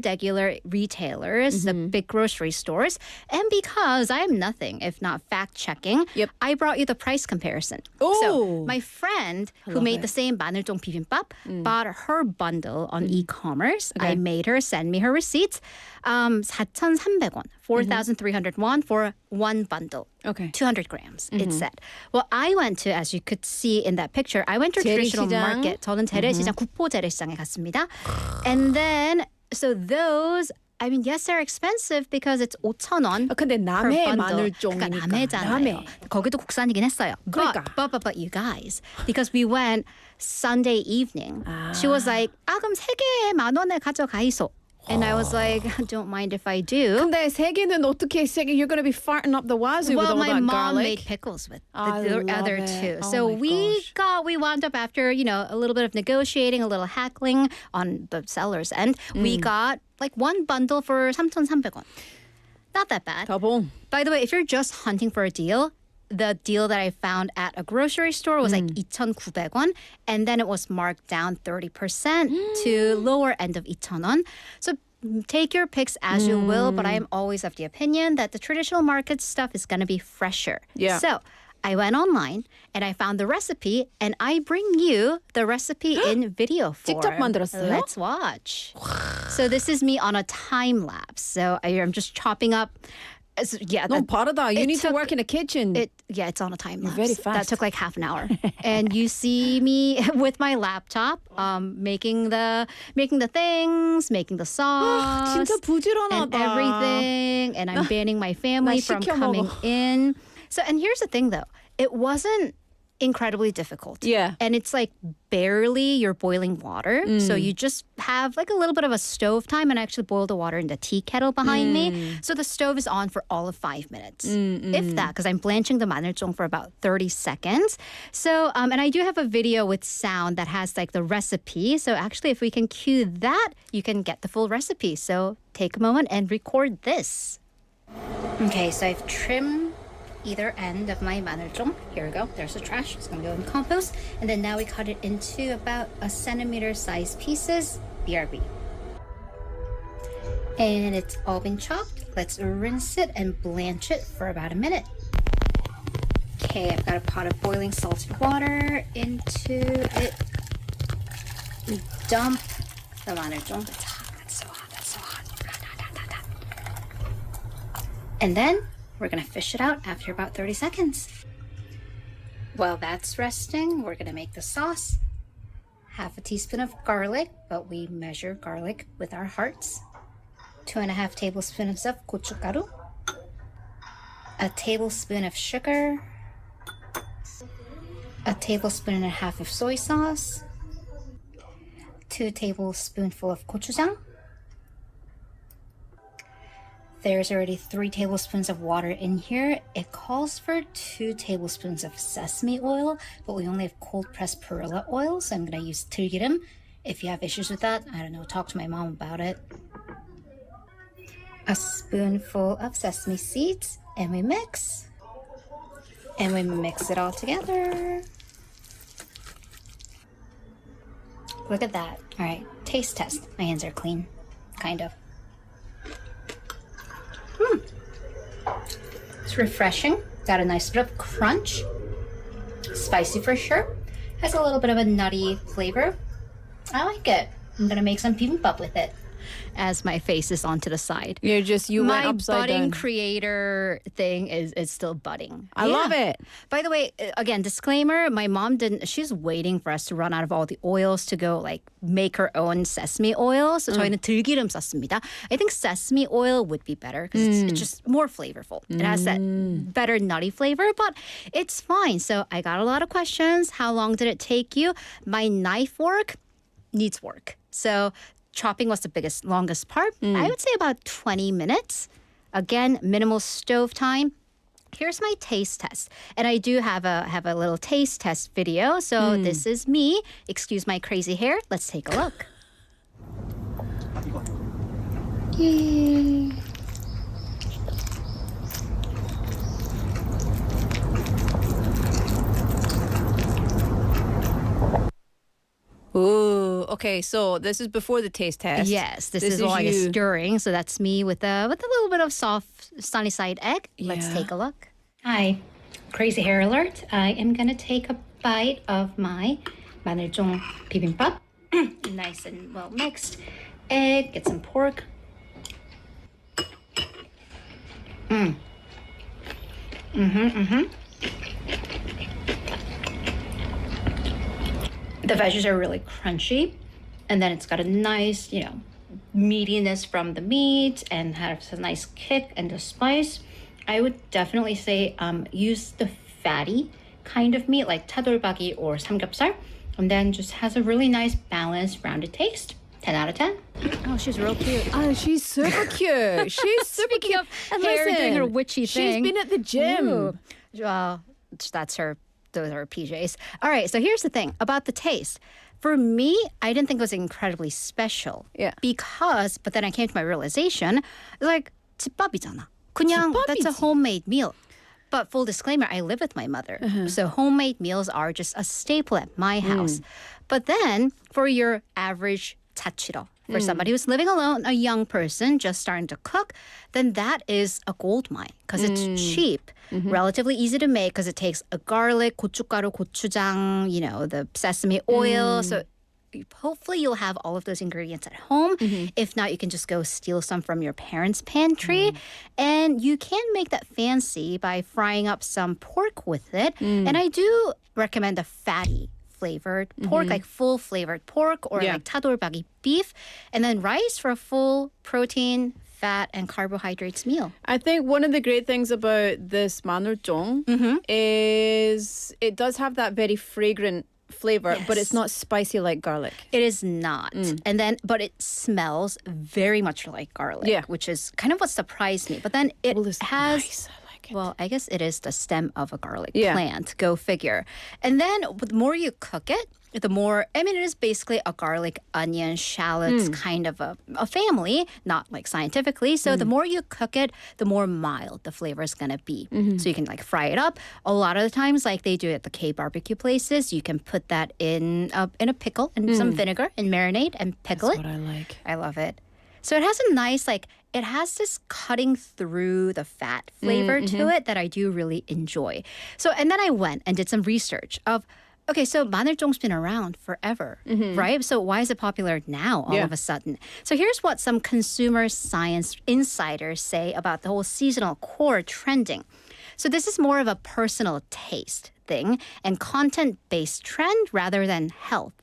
Speaker 10: retailers, the big grocery stores. And because I am nothing if not fact checking, I brought you the price comparison. So my friend who made the same 마늘종 bibimbap bought her bundle on e-commerce. I made her send me her receipts. 4,300원, 4,300 won for one bundle.
Speaker 3: Okay.
Speaker 10: 200 grams, it said. Well, I went to, as you could see in that picture, I went to a traditional market. 저는 재래시장, 구포 재래시장에 갔습니다. And then, so those, I mean, yes, they're expensive because it's 5,000원.
Speaker 3: 근데 남해 마늘종이니까.
Speaker 10: 그러니까 남해잖아요. 거기도 국산이긴 했어요.
Speaker 3: 그러니까.
Speaker 10: But you guys, because we went Sunday evening, she was like, 그럼 3개에 10,000원에 가져가이소. And I was like, don't mind if I do.
Speaker 3: 근데 3개는 어떻게 3개? You're going to be farting up the wazoo with all that garlic.
Speaker 10: Well, my mom made pickles with the other two.
Speaker 3: Oh
Speaker 10: So
Speaker 3: my
Speaker 10: we wound up after, a little bit of negotiating, a little haggling on the seller's end. We got like one bundle for 3,300원. Not that bad.
Speaker 3: 더봉.
Speaker 10: By the way, if you're just hunting for a deal, the deal that I found at a grocery store was like 2,900원, and then it was marked down 30% to lower end of 2,000원. So take your picks as you will, but I am always of the opinion that the traditional market stuff is going to be fresher.
Speaker 3: Yeah.
Speaker 10: So I went online and I found the recipe, and I bring you the recipe in video form.
Speaker 3: 직접 만들었어요?
Speaker 10: Let's watch. So this is me on a time lapse. So I'm just chopping up. Yeah,
Speaker 3: 너무 빠르다. You need to
Speaker 10: took-
Speaker 3: work in a kitchen.
Speaker 10: It's on a time lapse.
Speaker 3: very fast.
Speaker 10: That took like half an hour. And you see me with my laptop making the things, making the sauce.
Speaker 3: 진짜 부지런하다.
Speaker 10: And everything. And I'm banning my family from
Speaker 3: 시켜
Speaker 10: coming
Speaker 3: 먹어.
Speaker 10: in. So, and here's the thing though. It wasn't incredibly difficult.
Speaker 3: Yeah.
Speaker 10: And it's like barely you're boiling water. So you just have like a little bit of a stove time, and I actually boil the water in the tea kettle behind me. So the stove is on for all of 5 minutes. If that, because I'm blanching the 마늘종 for about 30 seconds. So, and I do have a video with sound that has like the recipe. So actually, if we can cue that, you can get the full recipe. So take a moment and record this. Okay, so I've trimmed either end of my 마늘종. Here we go. There's the trash. It's going to go in compost. And then now we cut it into about 1 centimeter size pieces. BRB. And it's all been chopped. Let's rinse it and blanch it for about a minute. Okay, I've got a pot of boiling salted water. Into it, we dump the 마늘종. That's hot. That's so hot. That's so hot. And then we're going to fish it out after about 30 seconds. While that's resting, we're going to make the sauce. 1/2 teaspoon of garlic, but we measure garlic with our hearts. 2.5 tablespoons of 고춧가루. 1 tablespoon of sugar. 1.5 tablespoons of soy sauce. 2 tablespoonfuls of gochujang. There's already 3 tablespoons of water in here. It calls for 2 tablespoons of sesame oil, but we only have cold-pressed perilla oil, so I'm going to use 들기름. If you have issues with that, I don't know, talk to my mom about it. A spoonful of sesame seeds, and we mix. And we mix it all together. Look at that. All right, taste test. My hands are clean, kind of. It's refreshing. Got a nice bit of crunch. Spicy for sure. Has a little bit of a nutty flavor. I like it. I'm gonna make some bibimbap with it. As my face is onto the side.
Speaker 3: You went
Speaker 10: My
Speaker 3: upside
Speaker 10: budding
Speaker 3: down.
Speaker 10: creator thing is still budding.
Speaker 3: I love it.
Speaker 10: By the way, again, disclaimer, my mom she's waiting for us to run out of all the oils to go like make her own sesame oil. So 저희는 들기름 썼습니다. I think sesame oil would be better because it's just more flavorful. It has that better nutty flavor, but it's fine. So I got a lot of questions. How long did it take you? My knife work needs work. So chopping was the longest part. I would say about 20 minutes. Again, minimal stove time. Here's my taste test. And I do have a little taste test video. So this is me. Excuse my crazy hair. Let's take a look. Yay.
Speaker 3: okay, so this is before the taste test.
Speaker 10: Yes, this is while you're stirring. So that's me with a little bit of soft sunny side egg. Let's take a look. Hi, crazy hair alert. I am gonna take a bite of my 마늘종 bibimbap. Nice and well mixed. Egg, get some pork. The veggies are really crunchy, and then it's got a nice, meatiness from the meat and has a nice kick and the spice. I would definitely say use the fatty kind of meat like 차돌박이 or 삼겹살, and then just has a really nice balanced rounded taste. 10 out of 10. Oh, she's real cute.
Speaker 3: Oh, she's super cute. She's super
Speaker 10: Speaking
Speaker 3: cute.
Speaker 10: of hair doing her witchy thing.
Speaker 3: She's been at the gym.
Speaker 10: Ooh. Well, that's her. Those are her PJs. All right, so here's the thing about the taste. For me, I didn't think it was incredibly special.
Speaker 3: Yeah.
Speaker 10: But then I came to my realization, it's like, 집밥이잖아. 그냥, that's a homemade meal. But full disclaimer, I live with my mother. So homemade meals are just a staple at my house. But then for your average 자취러, for somebody who's living alone, a young person just starting to cook, then that is a gold mine because it's cheap, relatively easy to make because it takes a garlic, 고춧가루, 고추장, the sesame oil. So hopefully you'll have all of those ingredients at home. If not, you can just go steal some from your parents' pantry. And you can make that fancy by frying up some pork with it. And I do recommend a fatty flavored pork, like full flavored pork or like 차돌박이 beef. And then rice for a full protein, fat, and carbohydrates meal.
Speaker 3: I think one of the great things about this 마늘종 is it does have that very fragrant flavor, but it's not spicy like garlic.
Speaker 10: It is not. And then, but it smells very much like garlic, which is kind of what surprised me. But then it has...
Speaker 3: Nice. I like it.
Speaker 10: Well, I guess it is the stem of a garlic plant. Go figure. And then the more you cook it, the more, it is basically a garlic, onion, shallots kind of a family, not like scientifically. So the more you cook it, the more mild the flavor is going to be. So you can like fry it up. A lot of the times, like they do at the K barbecue places, you can put that in a pickle and some vinegar and marinate and pickle it.
Speaker 3: That's what I like.
Speaker 10: I love it. So it has a nice, it has this cutting through the fat flavor to it that I do really enjoy. So, and then I went and did some research of, okay, so 마늘종's been around forever, right? So why is it popular now all of a sudden? So here's what some consumer science insiders say about the whole seasonal core trending. So this is more of a personal taste thing and content-based trend rather than health.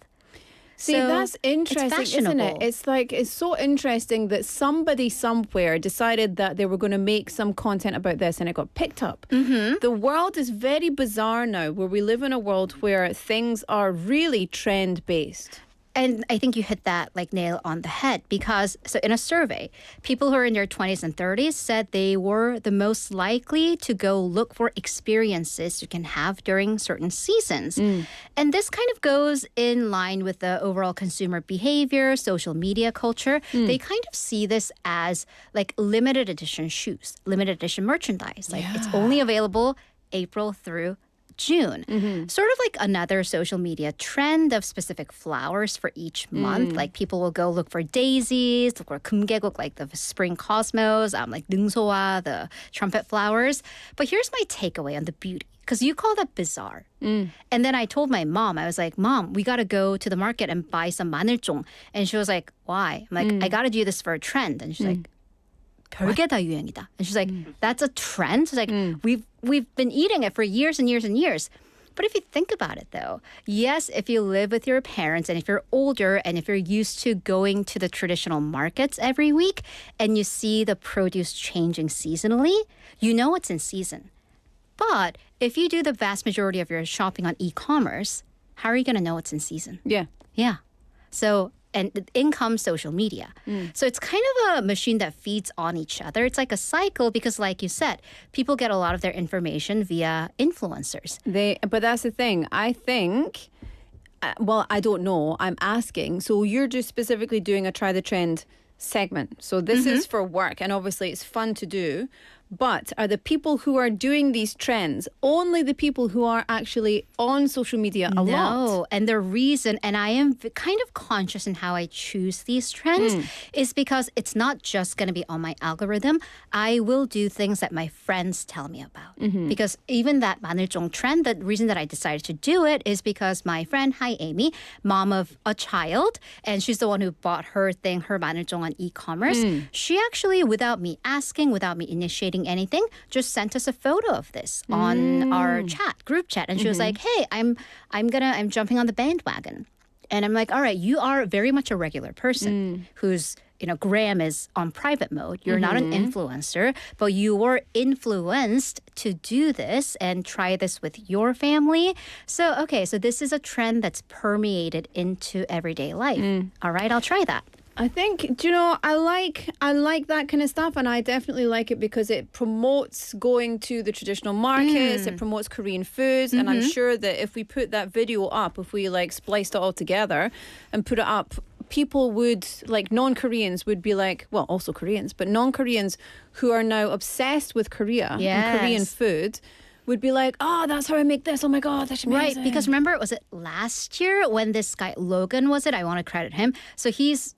Speaker 3: See,
Speaker 10: So
Speaker 3: that's interesting,
Speaker 10: it's
Speaker 3: isn't it?
Speaker 10: fashionable.
Speaker 3: It's so interesting that somebody somewhere decided that they were going to make some content about this and it got picked up. The world is very bizarre now, where we live in a world where things are really trend-based.
Speaker 10: And I think you hit that nail on the head because, so in a survey, people who are in their 20s and 30s said they were the most likely to go look for experiences you can have during certain seasons. And this kind of goes in line with the overall consumer behavior, social media culture. They kind of see this as limited edition shoes, limited edition merchandise. It's only available April through June. Sort of like another social media trend of specific flowers for each month. Like people will go look for daisies, look for 금계국, like the spring cosmos, like 능소화, the trumpet flowers. But here's my takeaway on the beauty. Because you call that bizarre. And then I told my mom, I was like, Mom, we got to go to the market and buy some 마늘종. And she was like, why? I'm like, I got to do this for a trend. And she's like, 별게 다 유행이다. And she's like, that's a trend? She's like, we've been eating it for years and years and years. But if you think about it, though, yes, if you live with your parents and if you're older and if you're used to going to the traditional markets every week and you see the produce changing seasonally, you know it's in season. But if you do the vast majority of your shopping on e-commerce, how are you going to know it's in season?
Speaker 3: Yeah.
Speaker 10: Yeah. So, and in comes social media. So it's kind of a machine that feeds on each other. It's like a cycle because, like you said, people get a lot of their information via influencers.
Speaker 3: But that's the thing. I think, well, I don't know. I'm asking. So you're just specifically doing a Try the Trend segment. So this is for work, and obviously it's fun to do. But are the people who are doing these trends only the people who are actually on social media a lot?
Speaker 10: No, and the reason, and I am kind of conscious in how I choose these trends, is because it's not just going to be on my algorithm. I will do things that my friends tell me about. Because even that 마늘종 trend, the reason that I decided to do it is because my friend, hi Amy, mom of a child, and she's the one who bought her thing, her 마늘종 on e-commerce. She actually, without me asking, without me initiating anything, just sent us a photo of this on our group chat, and she was like, "Hey, I'm jumping on the bandwagon," and I'm like, "All right, you are very much a regular person who's." Gram is on private mode. You're not an influencer, but you were influenced to do this and try this with your family. So this is a trend that's permeated into everyday life. All right, I'll try that.
Speaker 3: I think, I like that kind of stuff, and I definitely like it because it promotes going to the traditional markets, it promotes Korean foods, and I'm sure that if we put that video up, if we spliced it all together and put it up, people would, non-Koreans would be like, well, also Koreans, but non-Koreans who are now obsessed with Korea and Korean food would be like, oh, that's how I make this. Oh my God, that's amazing.
Speaker 10: Right, because remember, was it last year when this guy, Logan, I want to credit him. So he's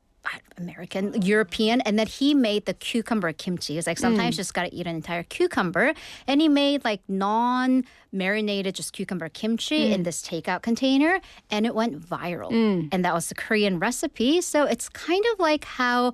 Speaker 10: American, European, and then he made the cucumber kimchi. It's sometimes you just gotta eat an entire cucumber, and he made non-marinated just cucumber kimchi in this takeout container, and it went viral. And that was the Korean recipe. So it's kind of like how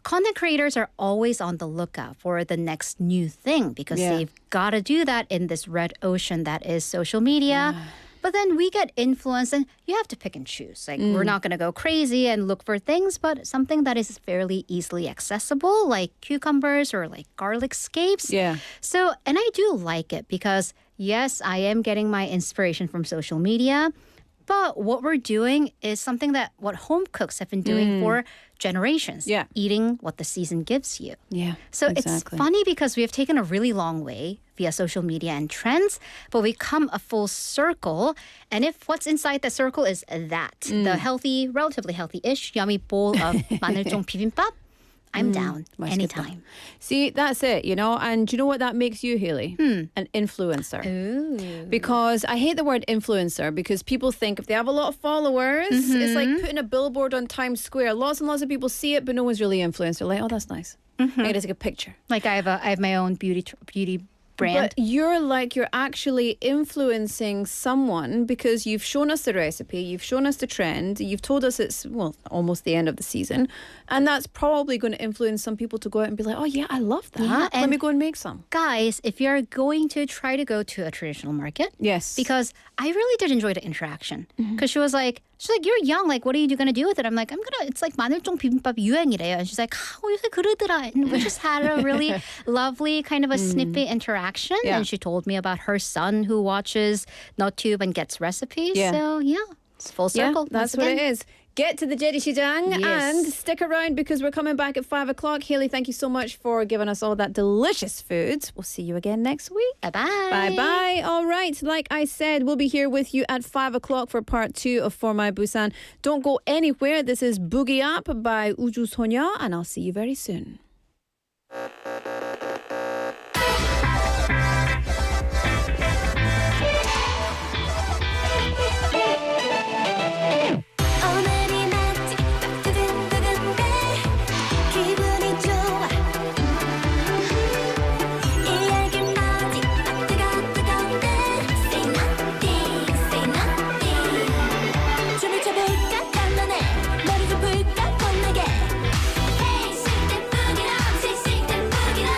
Speaker 10: content creators are always on the lookout for the next new thing because they've got to do that in this red ocean that is social media. But then we get influenced, and you have to pick and choose. We're not going to go crazy and look for things, but something that is fairly easily accessible, like cucumbers or garlic scapes.
Speaker 3: Yeah.
Speaker 10: So, and I do like it because, yes, I am getting my inspiration from social media, but what we're doing is something that what home cooks have been doing for generations.
Speaker 3: Yeah.
Speaker 10: Eating what the season gives you.
Speaker 3: Yeah,
Speaker 10: So
Speaker 3: exactly.
Speaker 10: it's funny because we have taken a really long way via social media and trends, but we come a full circle. And if what's inside the circle is that, the healthy, relatively healthy-ish, yummy bowl of 마늘종 bibimbap, I'm down anytime.
Speaker 3: See, that's it, and do you know what that makes you, Hailey? An influencer.
Speaker 10: Ooh.
Speaker 3: Because I hate the word influencer because people think if they have a lot of followers, it's like putting a billboard on Times Square. Lots and lots of people see it, but no one's really influencer. Like, oh, that's nice. I gotta take a picture.
Speaker 10: I have my own beauty brand.
Speaker 3: But you're actually influencing someone because you've shown us the recipe, you've shown us the trend, you've told us it's, almost the end of the season. And that's probably going to influence some people to go out and be like, oh yeah, I love that.
Speaker 10: Yeah,
Speaker 3: Let me go and make some.
Speaker 10: Guys, if you're going to try to go to a traditional market,
Speaker 3: Yes.
Speaker 10: because I really did enjoy the interaction. Because she's like, you're young. What are you going to do with it? I'm like, it's like 마늘종 비빔밥 유행이래요. And she's like, 요새 그러더라. And we just had a really lovely kind of a snippet interaction.
Speaker 3: Yeah.
Speaker 10: And she told me about her son who watches NotTube and gets recipes.
Speaker 3: Yeah.
Speaker 10: So yeah, it's full circle.
Speaker 3: Yeah, that's
Speaker 10: once
Speaker 3: what
Speaker 10: again.
Speaker 3: it is. Get to the Jerisijang
Speaker 10: Yes.
Speaker 3: and stick around because we're coming back at 5 o'clock. Hailey, thank you so much for giving us all that delicious food. We'll see you again next week.
Speaker 10: Bye-bye.
Speaker 3: Bye-bye. All right. Like I said, we'll be here with you at 5 o'clock for part 2 of For My Busan. Don't go anywhere. This is Boogie Up by Uju Sonya, and I'll see you very soon.
Speaker 11: 오늘이 맞지 딱 두근두근데 기분이 좋아 이 알긴 뭐지 딱 뜨거운데 Say nothing, say nothing 춤을 춰볼까 간만에 머리 좀 풀까 겁나게 Hey, shake that boogie up, shake that boogie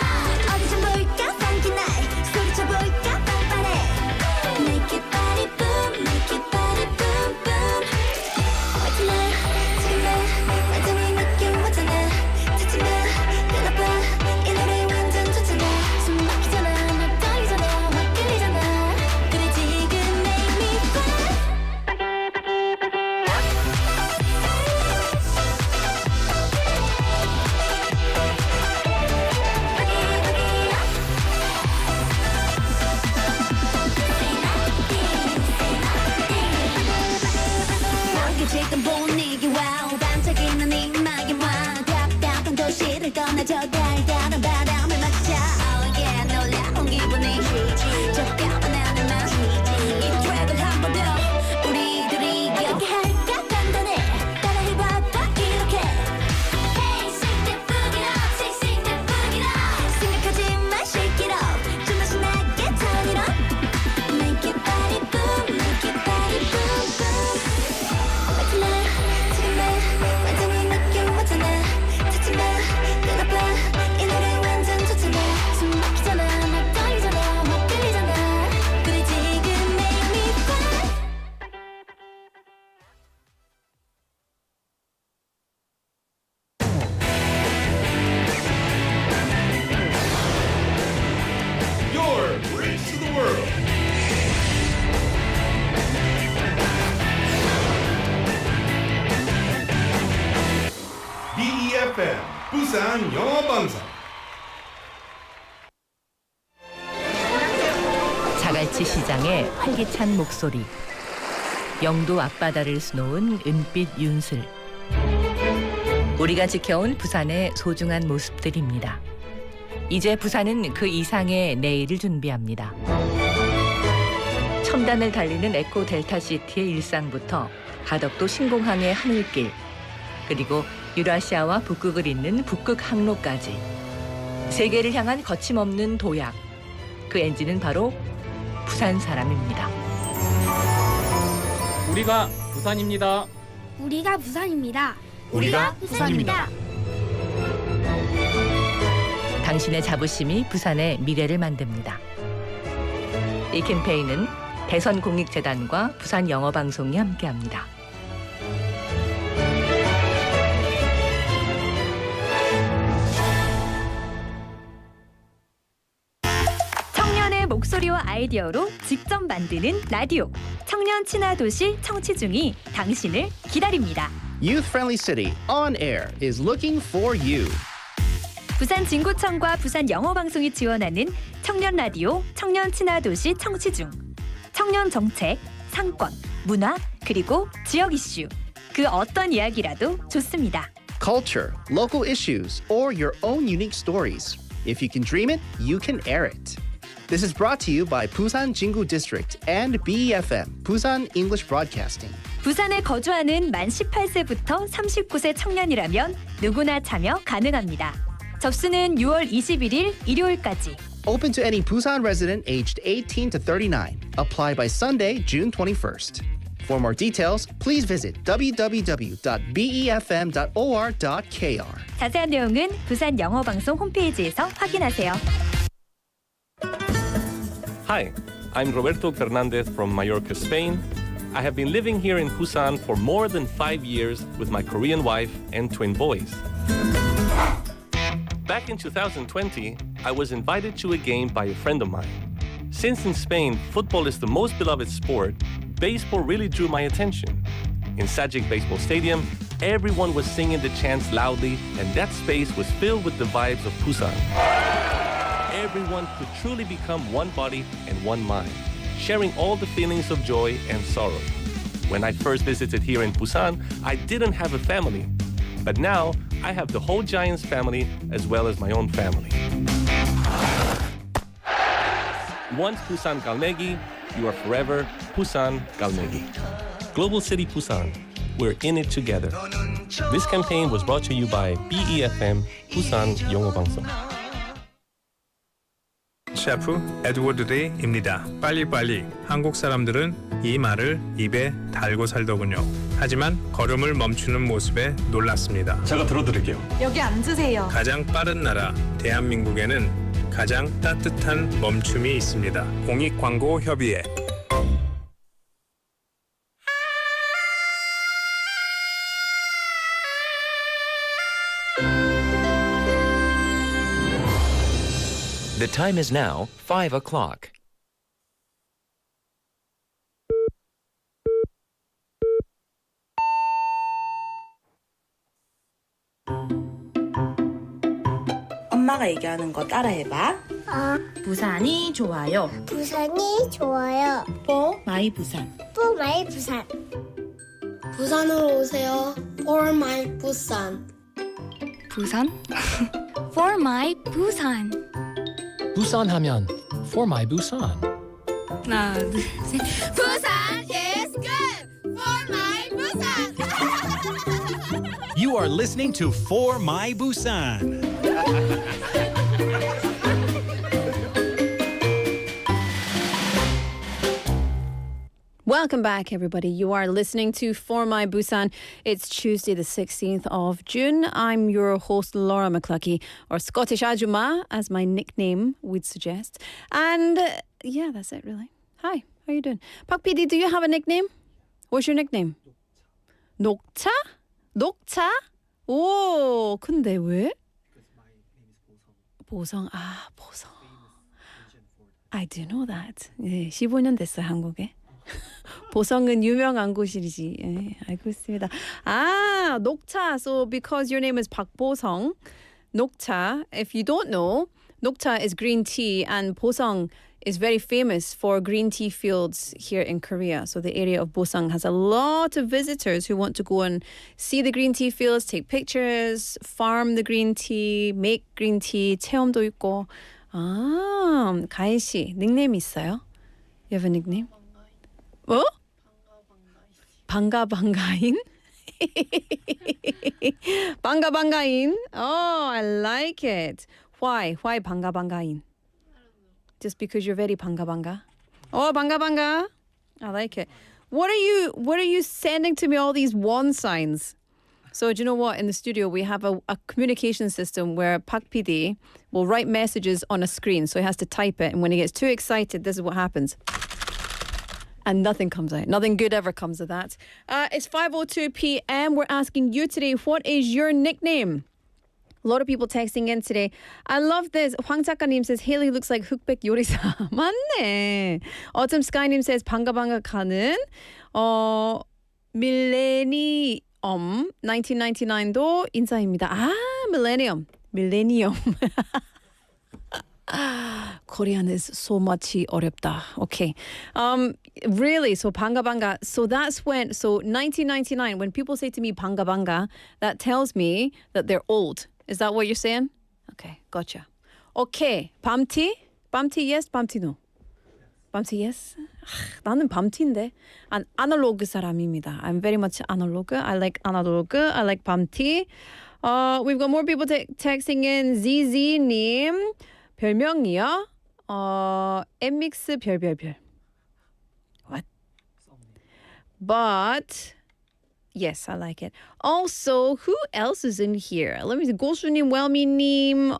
Speaker 2: 부산영어방송.
Speaker 12: 자갈치 시장의 활기찬 목소리, 영도 앞바다를 수놓은 은빛 윤슬, 우리가 지켜온 부산의 소중한 모습들입니다. 이제 부산은 그 이상의 내일을 준비합니다. 첨단을 달리는 에코 델타시티의 일상부터 가덕도 신공항의 하늘길, 그리고 유라시아와 북극을 잇는 북극 항로까지 세계를 향한 거침없는 도약, 그 엔진은 바로 부산 사람입니다.
Speaker 13: 우리가 부산입니다.
Speaker 11: 우리가 부산입니다.
Speaker 13: 우리가 부산입니다.
Speaker 12: 당신의 자부심이 부산의 미래를 만듭니다. 이 캠페인은 대선공익재단과 부산영어방송이 함께합니다.
Speaker 14: 청년의 목소리와 아이디어로 직접 만드는 라디오. 청년 친화 도시 청취중이 당신을 기다립니다.
Speaker 15: Youth-friendly city on air is looking for you.
Speaker 14: 부산 진구청과 부산 영어방송이 지원하는 청년 라디오 청년 친화 도시 청취중. 청년 정책, 상권, 문화, 그리고 지역 이슈. 그 어떤 이야기라도 좋습니다.
Speaker 15: Culture, local issues, or your own unique stories. If you can dream it, you can air it. This is brought to you by Busan Jingu District and BEFM, Busan English Broadcasting.
Speaker 14: 부산에 거주하는 만 18세부터 39세 청년이라면 누구나 참여 가능합니다. 접수는 6월 21일 일요일까지.
Speaker 15: Open to any Busan resident aged 18 to 39. Apply by Sunday, June 21st. For more details, please visit www.befm.or.kr.
Speaker 14: 자세한 내용은 부산 영어방송 홈페이지에서 확인하세요.
Speaker 16: Hi, I'm Roberto Fernandez from Mallorca, Spain. I have been living here in Busan for more than 5 years with my Korean wife and twin boys. Back in 2020, I was invited to a game by a friend of mine. Since in Spain, football is the most beloved sport, baseball really drew my attention. In Sajic Baseball Stadium, everyone was singing the chants loudly, and that space was filled with the vibes of Busan. Everyone could truly become one body and one mind, sharing all the feelings of joy and sorrow. When I first visited here in Busan, I didn't have a family. But now, I have the whole Giants family as well as my own family. Once Busan Galmegi, you are forever Busan Galmegi. Global City Busan, we're in it together. This campaign was brought to you by BEFM, Busan 영어방송.
Speaker 17: 셰프 에드워드 데이입니다. 빨리빨리. 한국 사람들은 이 말을 입에 달고 살더군요. 하지만 걸음을 멈추는 모습에 놀랐습니다.
Speaker 18: 제가 들어드릴게요.
Speaker 19: 여기 앉으세요.
Speaker 17: 가장 빠른 나라 대한민국에는 가장 따뜻한 멈춤이 있습니다. 공익광고협의회.
Speaker 20: The time is now 5 o'clock.
Speaker 21: 엄마가 얘기하는 거 따라해봐. 부산이 좋아요.
Speaker 11: 부산이 좋아요.
Speaker 21: For my 부산.
Speaker 11: For my 부산. 부산으로 오세요. For my 부산.
Speaker 22: 부산? For my 부산.
Speaker 23: 부산 하면 For my Busan.
Speaker 22: 하나, 둘, 셋.
Speaker 11: 부산 is good. For my 부산.
Speaker 24: You are listening to For My Busan.
Speaker 3: Welcome back, everybody. You are listening to For My Busan. It's Tuesday, the 16th of June. I'm your host, Laura McLuckie, or Scottish Ajuma, as my nickname would suggest. And yeah, that's it, really. Hi, how you doing? Pak PD, do you have a nickname? What's your nickname? 녹차? 녹차? 오, 근데 왜? 보성. 아, 보성. I do know that. 네, 15년 됐어요, 한국에. 보성은 유명한 곳이지. 예, 알고 있습니다. 아, 녹차. So because your name is 박보성, 녹차. If you don't know, 녹차 is green tea and Bosung is very famous for green tea fields here in Korea. So the area of Bosung has a lot of visitors who want to go and see the green tea fields, take pictures, farm the green tea, make green tea, 체험도 있고. 아, 가인 씨, 닉네임 있어요? You have a nickname? 어? 방가방가인? 방가방가인. Oh, I like it. Why? Why 방가방가인? Just because you're very banga. Oh, banga. I like it. What are you sending to me all these one signs? So do you know what? In the studio, we have a communication system where Pak PD will write messages on a screen. So he has to type it. And when he gets too excited, this is what happens. And nothing comes out. Nothing good ever comes of that. It's 5:02 p.m. We're asking you today, what is your nickname? A lot of people texting in today. I love this. 황 작가님 says Haley looks like 흑백 요리사. 맞네. Autumn Sky님 says 방가방가 가는. 밀레니엄 1999도 인사입니다. 아, millennium. Korean is so much 어렵다. Okay. Really, so 방가방가. So that's when, so 1999, when people say to me 방가방가, that tells me that they're old. Is that what you're saying? Okay, gotcha. Okay, 밤티? 밤티 yes, 밤티 no. 밤티 yes? 나는 밤티인데. 아날로그 사람입니다. I'm very much analog. I like analog. I like 밤티. We've got more people texting in. ZZ님 별명이요? 엠믹스 별별별. What? But yes, I like it. Also, who else is in here? Let me see. 고수님, 웰미님.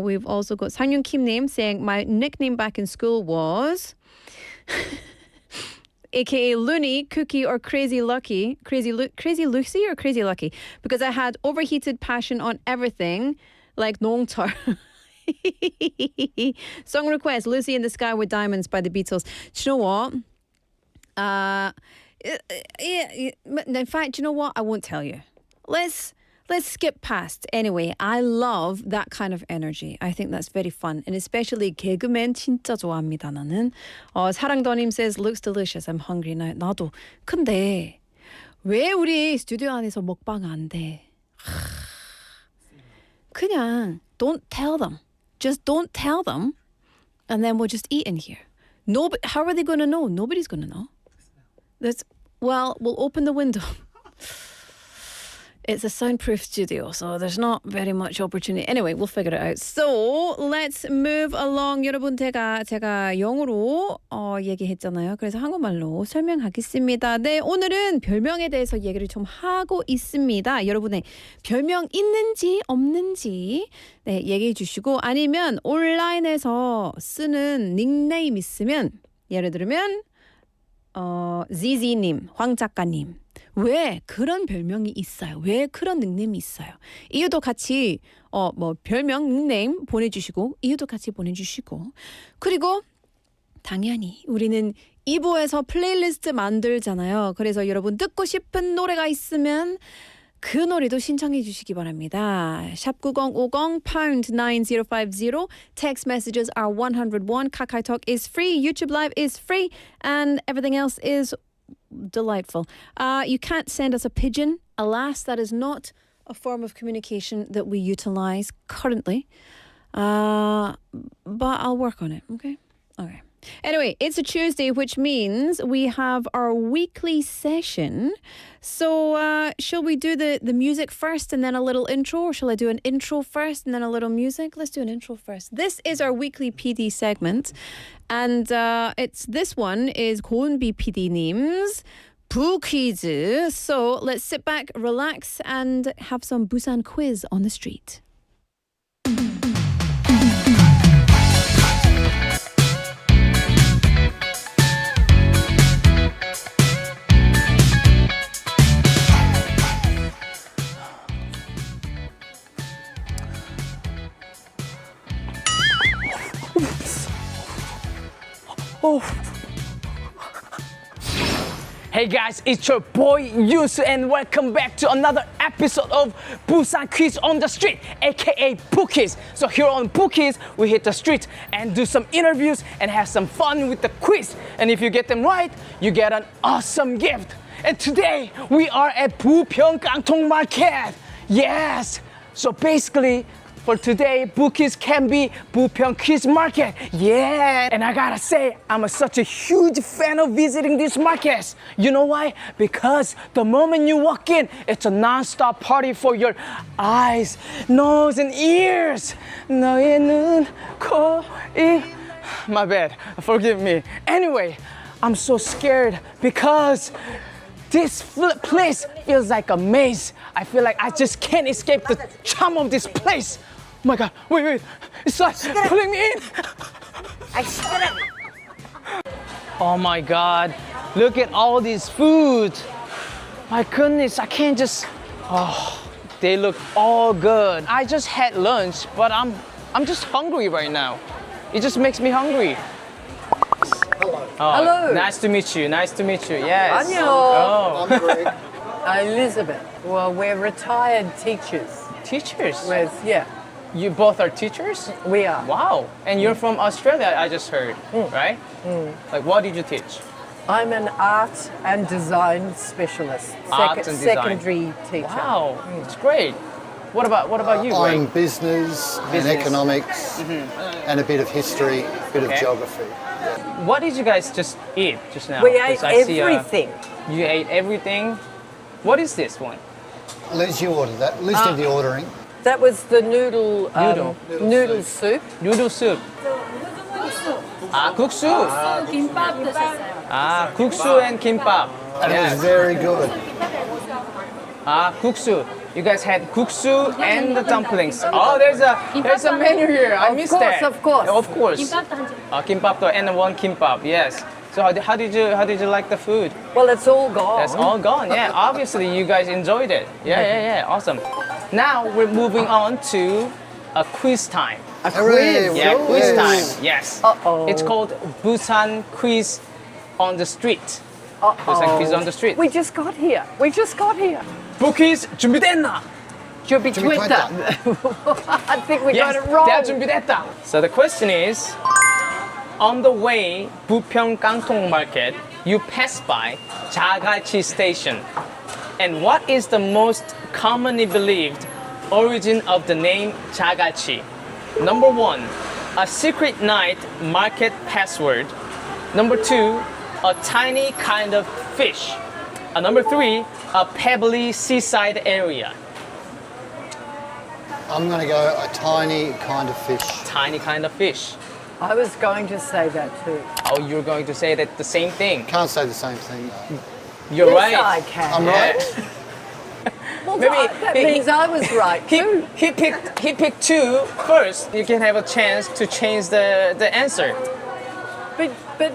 Speaker 3: We've also got 상윤 Kim님 saying my nickname back in school was aka Looney, Cookie, or Crazy Lucky. Crazy Lucy or Crazy Lucky? Because I had overheated passion on everything, like 농철. Song request, Lucy in the Sky with Diamonds by the Beatles. Do you know what? In fact, you know what? I won't tell you. Let's skip past. Anyway, I love that kind of energy. I think that's very fun. And especially 개그맨 진짜 좋아합니다, 나는. 사랑더님 says, looks delicious. I'm hungry now. 나도. 근데 왜 우리 스튜디오 안에서 먹방 안 돼? 그냥 don't tell them. Just don't tell them. And then we'll just eat in here. How are they going to know? Nobody's going to know. Well, we'll open the window. It's a soundproof studio, so there's not very much opportunity. Anyway, we'll figure it out. So let's move along. 여러분, 제가 영어로 얘기했잖아요. 그래서 한국말로 설명하겠습니다. 네, 오늘은 별명에 대해서 얘기를 좀 하고 있습니다. 여러분의 별명 있는지 없는지 네, 얘기해 주시고 아니면 온라인에서 쓰는 닉네임 있으면 예를 들면 ZZ님, 황 작가님 왜 그런 별명이 있어요? 왜 그런 닉네임이 있어요? 이유도 같이 별명 닉네임 보내주시고 이유도 같이 보내주시고 그리고 당연히 우리는 2부에서 플레이리스트 만들잖아요. 그래서 여러분 듣고 싶은 노래가 있으면 그 노래도 신청해 주시기 바랍니다. 샵 9050 pound 9050 text messages are 101 KakaoTalk is free, YouTube Live is free and everything else is delightful. You can't send us a pigeon. Alas, that is not a form of communication that we utilize currently. But I'll work on it, okay? Okay. Anyway, it's a Tuesday, which means we have our weekly session. So shall we do the music first and then a little intro? Or shall I do an intro first and then a little music? Let's do an intro first. This is our weekly PD segment. And this one is 고은비 PD님's 부 퀴즈. So let's sit back, relax, and have some Busan quiz on the street.
Speaker 4: Hey guys, it's your boy Yusu and welcome back to another episode of Busan Quiz on the Street, aka Bookies. So here on Bookies, we hit the street and do some interviews and have some fun with the quiz. And if you get them right, you get an awesome gift. And today, we are at Bupyeong Kangtong Market. Yes! So basically, for today, Bookies can be Bupyeong Quiz Market. Yeah! And I gotta say, I'm such a huge fan of visiting these markets. You know why? Because the moment you walk in, it's a non-stop party for your eyes, nose, and ears. 너의 눈, 코, 입. My bad. Forgive me. Anyway, I'm so scared because this place feels like a maze. I feel like I just can't escape the charm of this place. Oh my God, wait, it's like pulling me in. Oh my God, look at all these food. My goodness, I can't just, they look all good. I just had lunch, but I'm just hungry right now. It just makes me hungry.
Speaker 5: Hello.
Speaker 4: Hello. Nice to meet you, yes.
Speaker 5: 안녕.
Speaker 4: Oh.
Speaker 5: I'm Greg. Elizabeth. Well, we're retired teachers.
Speaker 4: Teachers?
Speaker 5: Yeah.
Speaker 4: You both are teachers?
Speaker 5: We are.
Speaker 4: Wow. And you're from Australia, I just heard, right? Like, what did you teach?
Speaker 5: I'm an art and design specialist.
Speaker 4: Art and design.
Speaker 5: Secondary teacher.
Speaker 4: Wow, it's great. What about you,
Speaker 5: I'm
Speaker 4: Greg?
Speaker 5: business and economics and a bit of history, a bit of geography.
Speaker 4: What did you guys just eat just now?
Speaker 5: We ate
Speaker 4: 'Cause I see,
Speaker 5: everything.
Speaker 4: You ate everything? What is this one?
Speaker 5: Liz, you ordered that. Liz did the ordering. That was the noodle soup.
Speaker 4: Noodle soup. Ah, 국수. Ah, 국수 and kimbap.
Speaker 5: And it was very good.
Speaker 4: Ah, 국수. You guys had 국수 and the dumplings. Oh, there's a menu here. I missed that.
Speaker 5: Of course.
Speaker 4: Of course. Kimbap and one kimbap. Yes. So how did you like the food?
Speaker 5: Well, it's all gone.
Speaker 4: That's all gone. Yeah. Obviously, you guys enjoyed it. Yeah. Awesome. Now we're moving on to a quiz time.
Speaker 5: A quiz?
Speaker 4: Yeah, quiz
Speaker 5: Yes.
Speaker 4: time. Yes. It's called Busan Quiz on the Street. Busan Quiz on the Street.
Speaker 5: We just got here.
Speaker 4: Bookies 준비됐나?
Speaker 5: 준비됐다. I think we got it wrong.
Speaker 4: 다 준비됐다. So the question is, on the way Bupyeong Kangtong Market, you pass by 자갈치 Station. And what is the most commonly believed origin of the name 자갈치? Number 1, a secret night market password. Number 2, a tiny kind of fish. Number 3, a pebbly seaside area.
Speaker 5: I'm going to go a tiny kind of fish.
Speaker 4: Tiny kind of fish.
Speaker 5: I was going to say that too.
Speaker 4: Oh, you're going to say that the same thing.
Speaker 5: Can't say the same thing.
Speaker 4: You're
Speaker 5: Yes,
Speaker 4: right.
Speaker 5: I can. I'm right. Well, that means I was right too.
Speaker 4: He picked 2 first. You can have a chance to change the answer.
Speaker 5: But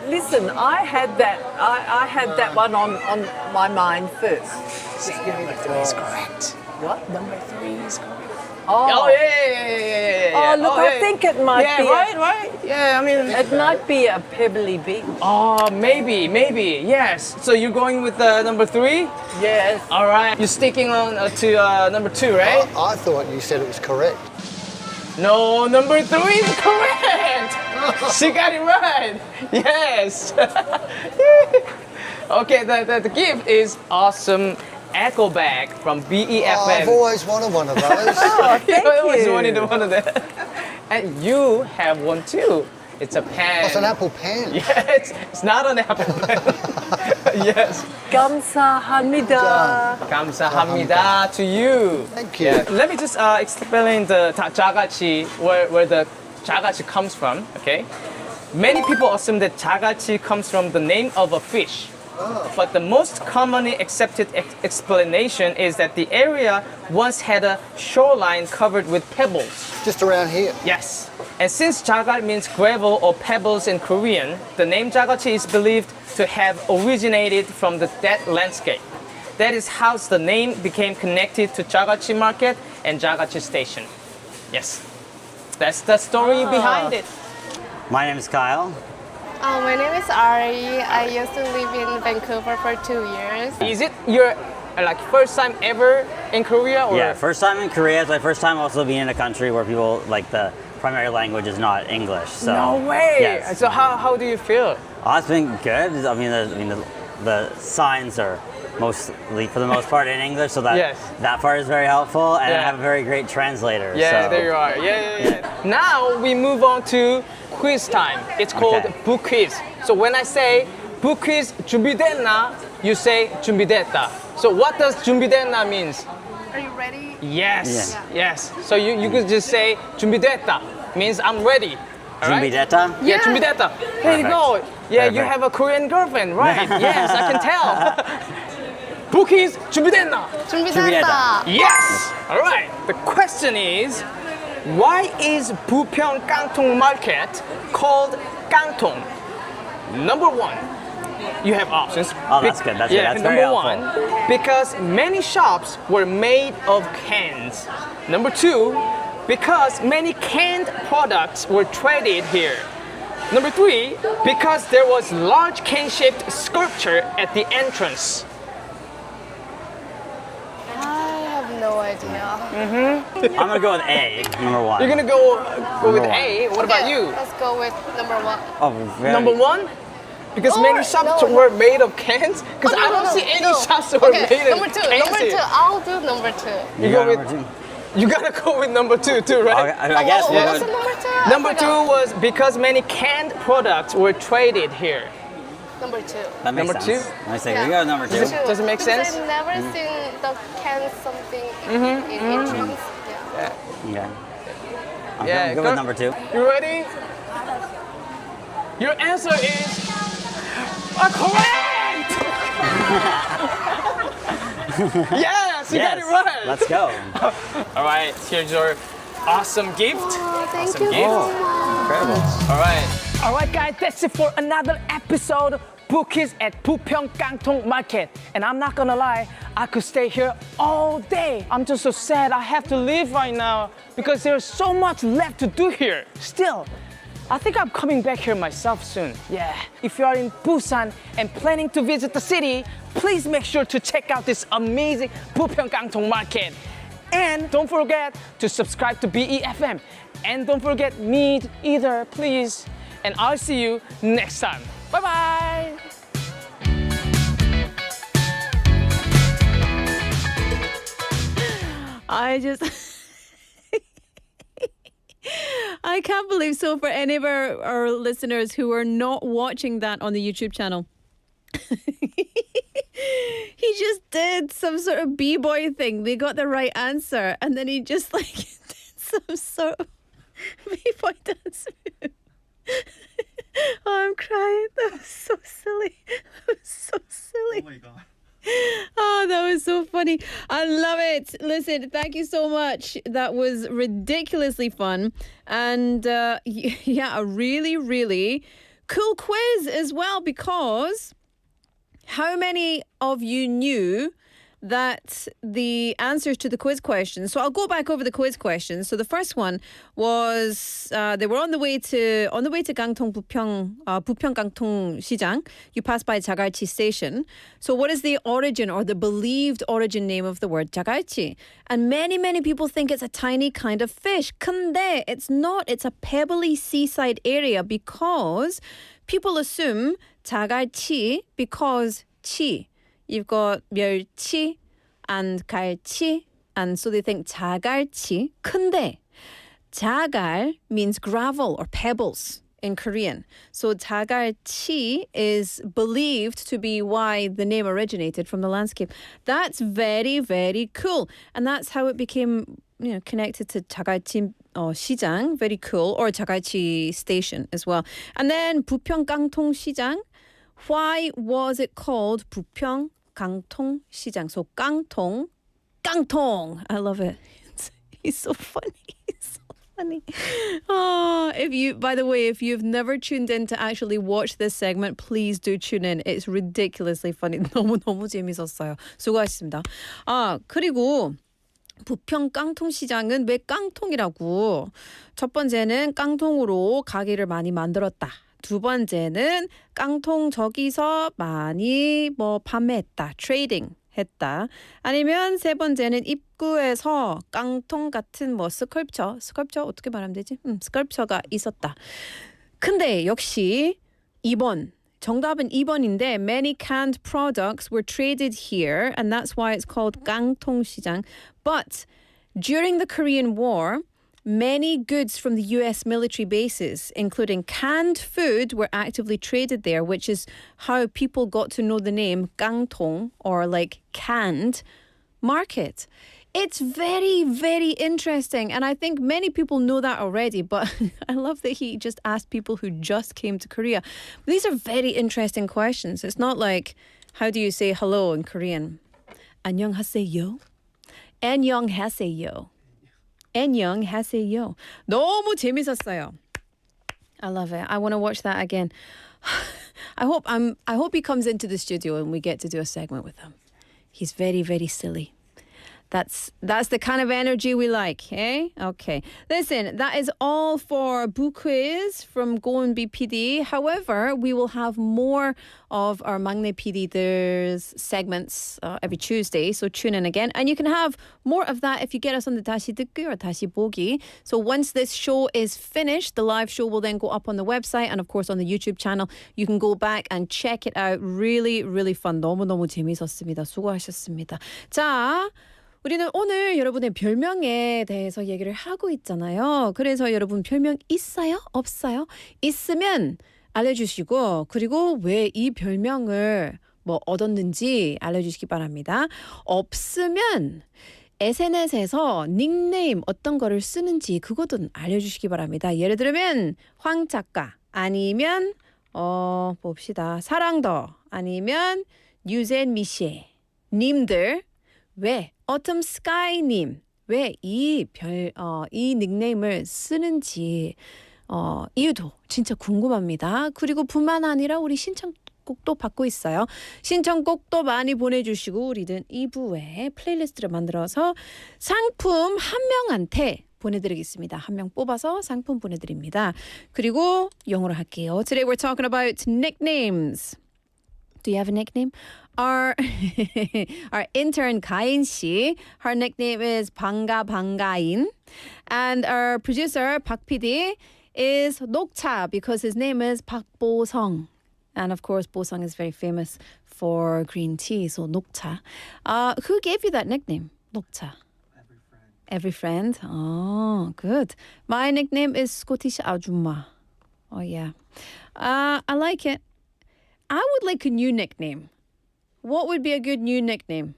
Speaker 5: listen, I had that one on my mind first.
Speaker 4: Number 3 is correct.
Speaker 5: What?
Speaker 4: Number 3 is correct.
Speaker 5: Oh,
Speaker 4: yeah.
Speaker 5: Oh, look, I think it might be.
Speaker 4: Right. Yeah, I mean,
Speaker 5: it might be a pebbly beach.
Speaker 4: Oh, maybe. Yes. So you're going with number 3?
Speaker 5: Yes.
Speaker 4: All right. You're sticking on to number 2, right?
Speaker 5: I thought you said it was correct.
Speaker 4: No, number 3 is correct. She got it right. Yes. Okay, the gift is awesome echo bag from BEFM.
Speaker 5: Oh, I've always wanted one of those.
Speaker 4: Oh, thank you. Always wanted one of that. And you have one too. It's a pen.
Speaker 5: It's an apple pen.
Speaker 4: Yeah, it's not an apple pen. Yes.
Speaker 5: 감사합니다.
Speaker 4: 감사합니다 to you.
Speaker 5: Thank you.
Speaker 4: Yeah. Let me just explain the 자갈치, where the 자갈치 comes from, okay? Many people assume that 자갈치 comes from the name of a fish. But the most commonly accepted explanation is that the area once had a shoreline covered with pebbles.
Speaker 5: Just around here?
Speaker 4: Yes. And since jagal means gravel or pebbles in Korean, the name 자갈치 is believed to have originated from that landscape. That is how the name became connected to 자갈치 Market and 자갈치 Station. Yes. That's the story behind it.
Speaker 18: My name is Kyle.
Speaker 6: My name is Ari. I used to live in Vancouver for 2 years.
Speaker 4: Is it your like first time ever in Korea? Or?
Speaker 7: Yeah, first time in Korea. It's my first time also being in a country where people like the primary language is not English. So,
Speaker 4: no way.
Speaker 7: Yes.
Speaker 4: So how do you feel?
Speaker 7: It's been good. I mean, the signs are mostly, for the most part, in English, so that part is very helpful, and I have a very great translator.
Speaker 4: Yeah,
Speaker 7: so.
Speaker 4: there you are. Yeah. Now we move on to quiz time. It's called book quiz. So when I say book quiz 준비됐나, you say 준비됐다. So what does 준비됐나 means?
Speaker 6: Are you ready?
Speaker 4: Yes. Yes. So you could just say 준비됐다 means I'm ready.
Speaker 7: 준비됐다?
Speaker 4: Yeah, 준비됐다. There you go. Yeah, you have a Korean girlfriend, right? Yes, I can tell. Bookies 준비됐나?
Speaker 6: 준비됐다.
Speaker 4: Yes. All right. The question is, why is 부평 깡통 market called 깡통? Number one, you have options.
Speaker 7: Oh, that's good. That's good. That's very
Speaker 4: number
Speaker 7: helpful.
Speaker 4: one, because many shops were made of cans. Number two, because many canned products were traded here. Number three, because there was large can-shaped sculpture at the entrance.
Speaker 6: I have no idea.
Speaker 7: I'm gonna go with A, number one.
Speaker 4: You're gonna go with A. What about you?
Speaker 6: Let's go with number one.
Speaker 7: Oh, very...
Speaker 4: Number one? Because many shops were made of cans? Because I don't see any shops that were made of
Speaker 6: number two.
Speaker 4: cans.
Speaker 6: Number two. I'll do number two.
Speaker 7: You go with number two?
Speaker 4: You gotta go with number two too, right?
Speaker 7: I guess.
Speaker 6: What was number two?
Speaker 4: Number two was because many canned products were traded here.
Speaker 6: Number two.
Speaker 7: That makes
Speaker 4: Number
Speaker 7: sense.
Speaker 4: two?
Speaker 7: I say we go with number two.
Speaker 4: Does it make sense?
Speaker 6: I've never seen the can something in entrance. Yeah.
Speaker 7: Yeah. I'm
Speaker 4: Yeah,
Speaker 7: going to go with number two.
Speaker 4: You ready? Your answer is correct! Yes, you got it right.
Speaker 7: Let's go.
Speaker 4: All right, here's your awesome gift.
Speaker 6: Thank
Speaker 4: awesome
Speaker 6: you
Speaker 4: gift.
Speaker 6: so much.
Speaker 7: Incredible.
Speaker 4: All right, guys, that's it for another episode of Bookies at Bupeong Gangtong Market. And I'm not gonna lie, I could stay here all day. I'm just so sad I have to leave right now because there's so much left to do here. Still, I think I'm coming back here myself soon. Yeah. If you are in Busan and planning to visit the city, please make sure to check out this amazing Bupeong Gangtong Market. And don't forget to subscribe to BEFM. And don't forget me either, please. And I'll see you next time. Bye-bye.
Speaker 3: I can't believe so for any of our listeners who are not watching that on the YouTube channel. He just did some sort of b-boy thing. They got the right answer and then he just like did some sort of b-boy dance move. Oh, I'm crying. That was so silly. That was so silly. Oh my God. Oh, that was so funny. I love it. Listen, thank you so much. That was ridiculously fun. And yeah, a really, really cool quiz as well, because how many of you knew that the answers to the quiz questions, so I'll go back over the quiz questions. So the first one was they were on the way to Gangtong Bupeong Gangtong 시장. You passed by 자갈치 station. So what is the origin or the believed origin name of the word 자갈치? And many people think it's a tiny kind of fish. 근데 it's not. It's a pebbly seaside area because people assume 자갈치 because 치. You've got 멸치 and 갈치, and so they think 자갈치. 근데 자갈 means gravel or pebbles in Korean. So 자갈치 is believed to be why the name originated from the landscape. That's very, very cool. And that's how it became, connected to 자갈치 시장. Very cool. Or 자갈치 station as well. And then 부평 깡통 시장. Why was it called 부평 깡통 시장? So 깡통. I love it. He's so funny. He's so funny. Oh, by the way, if you've never tuned in to actually watch this segment, please do tune in. It's ridiculously funny. 너무 재밌었어요. 수고하셨습니다. 그리고 부평 깡통 시장은 왜 깡통이라고? 첫 번째는 깡통으로 가게를 많이 만들었다. 두 번째는 깡통 저기서 많이 뭐 판매했다. 트레이딩 했다. 아니면 세 번째는 입구에서 깡통 같은 뭐 스컬프처 어떻게 말하면 되지? 스컬프처가 있었다. 근데 역시 2번. 정답은 2번인데 many canned products were traded here and that's why it's called 깡통 시장. But during the Korean War, many goods from the US military bases, including canned food, were actively traded there, which is how people got to know the name 깡통 or like canned market. It's very, very interesting. And I think many people know that already, but I love that he just asked people who just came to Korea. These are very interesting questions. It's not like, how do you say hello in Korean? 안녕하세요. 안녕하세요. 안녕하세요. 너무 재밌었어요. I love it. I want to watch that again. I hope he comes into the studio and we get to do a segment with him. He's very, very silly. That's the kind of energy we like, eh? Okay. Listen, that is all for Boo Quiz from Goenbi PD. However, we will have more of our 막내 PD들's segments every Tuesday, so tune in again. And you can have more of that if you get us on the 다시 듣기 or 다시 보기. So once this show is finished, the live show will then go up on the website and of course on the YouTube channel. You can go back and check it out. Really, really fun. 너무너무 재밌었습니다. 수고하셨습니다. 자, 우리는 오늘 여러분의 별명에 대해서 얘기를 하고 있잖아요. 그래서 여러분 별명 있어요? 없어요? 있으면 알려주시고 그리고 왜 이 별명을 뭐 얻었는지 알려주시기 바랍니다. 없으면 SNS에서 닉네임 어떤 거를 쓰는지 그것도 알려주시기 바랍니다. 예를 들면 황 작가 아니면 봅시다. 사랑더 아니면 유젠미셰 님들 왜 Autumn Sky님 왜 이 닉네임을 쓰는지 이유도 진짜 궁금합니다. 그리고 뿐만 아니라 우리 신청곡도 받고 있어요. 신청곡도 많이 보내주시고 우리는 2부에 플레이리스트를 만들어서 상품 한 명한테 보내드리겠습니다. 한 명 뽑아서 상품 보내드립니다. 그리고 영어로 할게요. Today we're talking about nicknames. Do you have a nickname? Our intern 가인 씨, her nickname is 방가인, and our producer 박 PD is 녹차 because his name is Bosung, and of course Bosung is very famous for green tea, so 녹차. Who gave you that nickname, 녹차? Every friend. Oh, good. My nickname is Scottish 아줌마. Oh yeah, I like it. I would like a new nickname. What would be a good new nickname?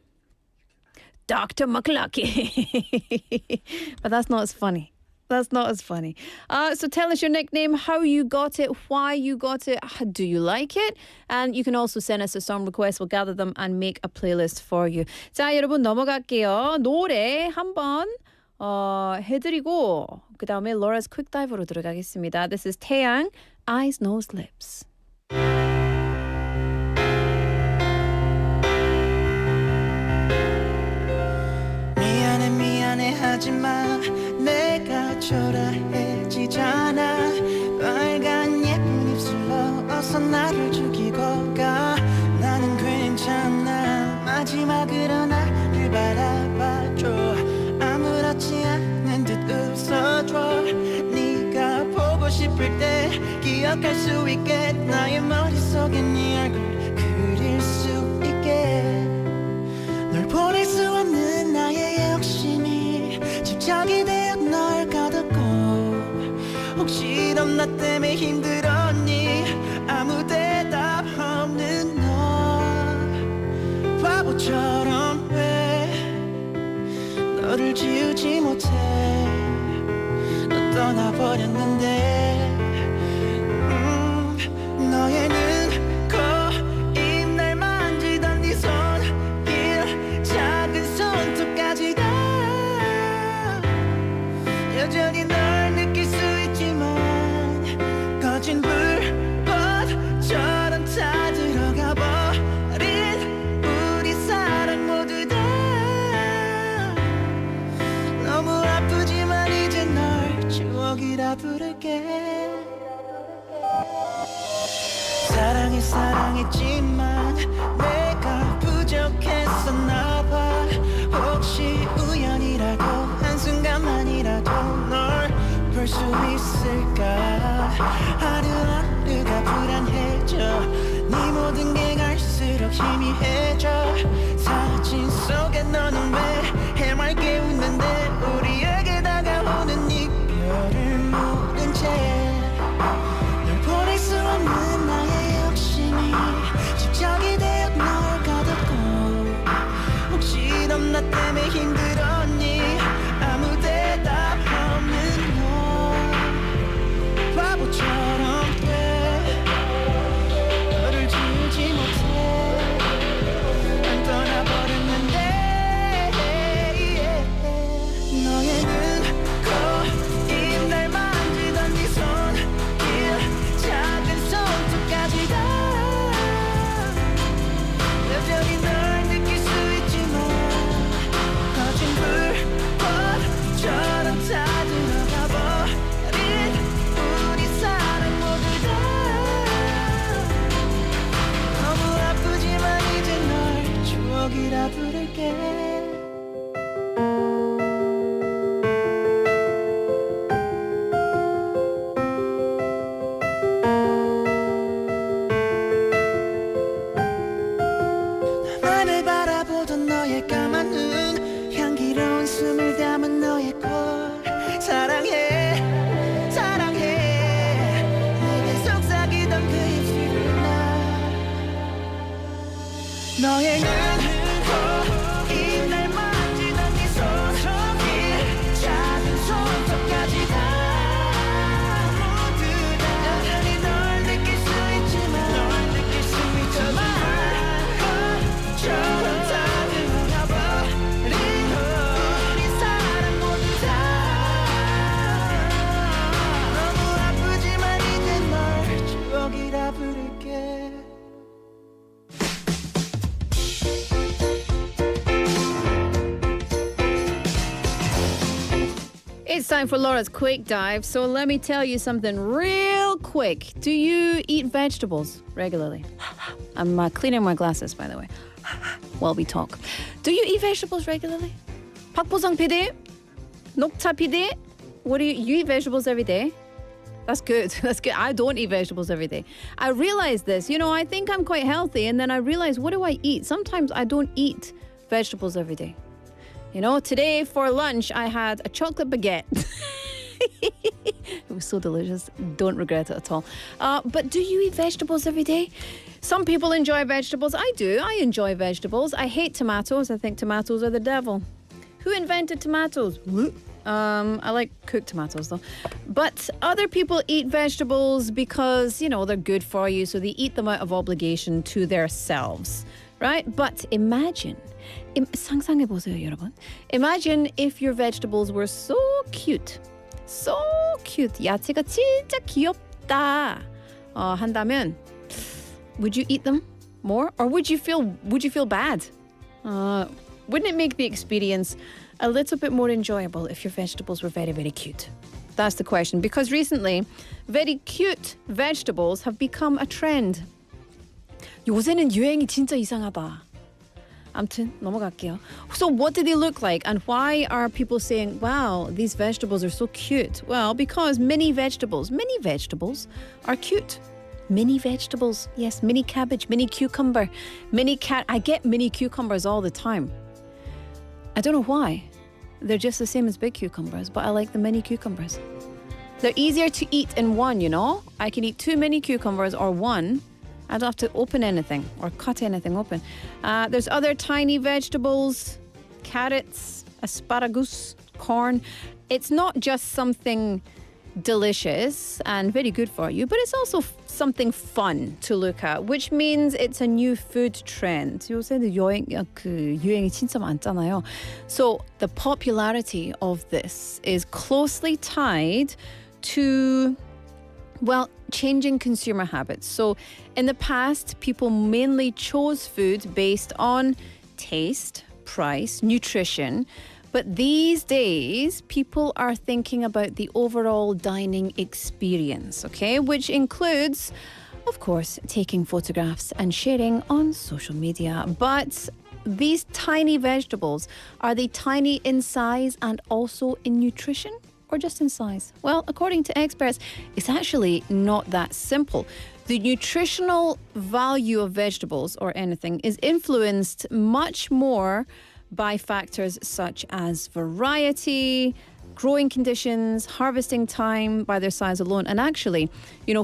Speaker 3: Dr. McLuckie. But that's not as funny. That's not as funny. So tell us your nickname, how you got it, why you got it, do you like it? And you can also send us a song request. We'll gather them and make a playlist for you. 자, 여러분 넘어갈게요. 노래 한번 해드리고 그 다음에 Laura's Quick Dive로 들어가겠습니다. This is 태양, Eyes, Nose, Lips.
Speaker 1: 하지마 내가 초라해지잖아 빨간 예쁜 입술로 어서 나를 죽이고 가 나는 괜찮아 마지막으로 나를 바라봐줘 아무렇지 않은 듯 웃어줘 네가 보고 싶을 때 기억할 수 있게 나의 머릿속에 네 얼굴 그릴 수 있게 널 보낼 수 없는 나의 욕심이 집착이 되어 널 가뒀고 혹시 너 나 때문에 힘들었니 아무 대답 없는 너 바보처럼 왜 너를 지우지 못해 너 떠나버렸는데 너의 눈, 코, 입 날 만지던 네 손길 작은 손톱까지 다 여전히 널 느낄 수 있지만 거진 불꽃처럼 다 들어가 버린 우리 사랑 모두 다 너무 아프지만 이제 널 추억이라 부를게 향해 사랑했지만 내가 부족했었나 봐. 혹시 우연이라도 한순간만이라도 널 볼 수 있을까. 하루하루가 불안해져. 네 모든 게 갈수록 희미해져. 사진 속에 너는 왜 해맑게 웃는데 우리에게 다가오는 이별을 모른 채 널 보낼 수 없는 나의 욕심이 집착이 되어 널 가뒀고. 혹시 넌 나 때문에 힘들었니. 아무 대답 없는 너 바보처럼 왜 너를 지우지 못해. 난 떠나버렸는데 너의 눈, 코, 입, 날 만지던 네 손길 작은 손톱까지 다 여전히 널 느낄 수 있지만 거친 불꽃처럼 다 들어가 버린 우리 사랑 모두 다 너무 아프지만 이제 널 추억이라 부를게. 나만을 바라보던 너의 까만 눈 향기로운 숨을 담은 너의 콜 사랑해 사랑해. 내게 속삭이던 그 입술을 나 너의 눈, 코, 입, 날 만지던 네 손길 작은 손톱까지 다 모두 다 여전히 널 느낄 수 있지만 널 느낄 수 있지만 처럼 다 들어가 버린 우리 사랑 모두 다 너무 아프지만 이제 널 추억이라 부를게.
Speaker 3: It's time for Laura's quick dive. So let me tell you something real quick. Do you eat vegetables regularly? I'm cleaning my glasses, by the way, while we talk. Do you eat vegetables regularly? 박보성 PD? 녹차 PD? What do you eat vegetables every day? That's good. That's good. I don't eat vegetables every day. I realize this. You know, I think I'm quite healthy, and then I realize, what do I eat? Sometimes I don't eat vegetables every day. You know, today for lunch, I had a chocolate baguette. It was so delicious. Don't regret it at all. But do you eat vegetables every day? Some people enjoy vegetables. I do. I enjoy vegetables. I hate tomatoes. I think tomatoes are the devil. Who invented tomatoes? I like cooked tomatoes though. But other people eat vegetables because, you know, they're good for you, so they eat them out of obligation to themselves, right? But imagine, 상상해보세요, 여러분. Imagine if your vegetables were so cute. So cute. 야채가 진짜 귀엽다. 한다면, would you eat them more? Or would you feel bad? Wouldn't it make the experience a little bit more enjoyable if your vegetables were very, very cute? That's the question. Because recently, very cute vegetables have become a trend. 요새는 유행이 진짜 이상하다. 아무튼 넘어갈게요. So what do they look like, and why are people saying, wow, these vegetables are so cute? Well, because mini vegetables are cute. Mini vegetables, yes, mini cabbage, mini cucumber, I get mini cucumbers all the time. I don't know why. They're just the same as big cucumbers, but I like the mini cucumbers. They're easier to eat in one, you know? I can eat 2 mini cucumbers or one. I don't have to open anything or cut anything open. There's other tiny vegetables, carrots, asparagus, corn. It's not just something delicious and very good for you, but it's also something fun to look at, which means it's a new food trend. 요새는 유행이 진짜 많잖아요. So the popularity of this is closely tied to, well, changing consumer habits. So in the past, people mainly chose food based on taste, price, nutrition. But these days, people are thinking about the overall dining experience, okay? Which includes of course, taking photographs and sharing on social media. But these tiny vegetables, are they tiny in size and also in nutrition? Or just in size? Well, according to experts, it's actually not that simple. The nutritional value of vegetables or anything is influenced much more by factors such as variety, growing conditions, harvesting time, by their size alone. And actually,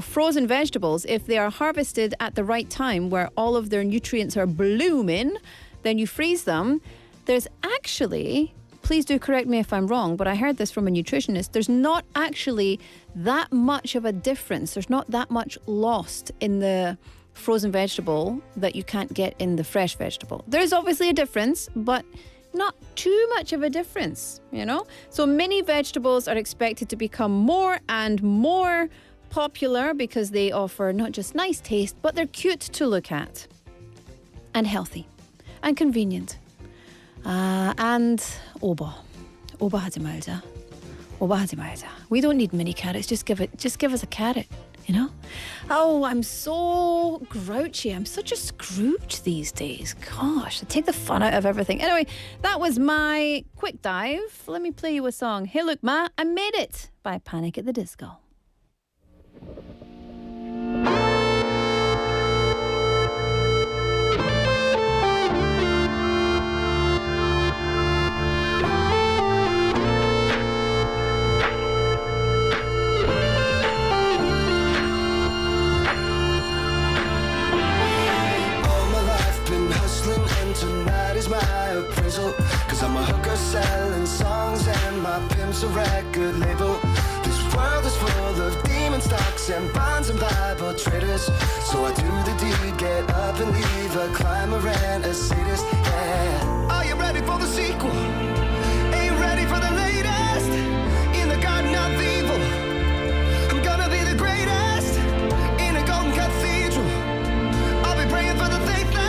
Speaker 3: frozen vegetables, if they are harvested at the right time where all of their nutrients are blooming, then you freeze them. There's actually, please do correct me if I'm wrong, but I heard this from a nutritionist, there's not actually that much of a difference. There's not that much lost in the frozen vegetable that you can't get in the fresh vegetable. There's obviously a difference, but not too much of a difference, So mini vegetables are expected to become more and more popular because they offer not just nice taste, but they're cute to look at and healthy and convenient. And 오버하지 말자. We don't need mini carrots. Just give us a carrot, Oh, I'm so grouchy. I'm such a Scrooge these days. Gosh, I take the fun out of everything. Anyway, that was my quick dive. Let me play you a song. Hey, look, Ma, I made it by Panic at the Disco.
Speaker 1: Tonight is my appraisal, 'cause I'm a hooker selling songs and my pimp's a record label. This world is full of demon stocks and bonds and Bible traders. So I do the deed, get up and leave a climber and a sadist, yeah. Are you ready for the sequel? Ain't ready for the latest? In the garden of evil, I'm gonna be the greatest. In a golden cathedral, I'll be praying for the faithless.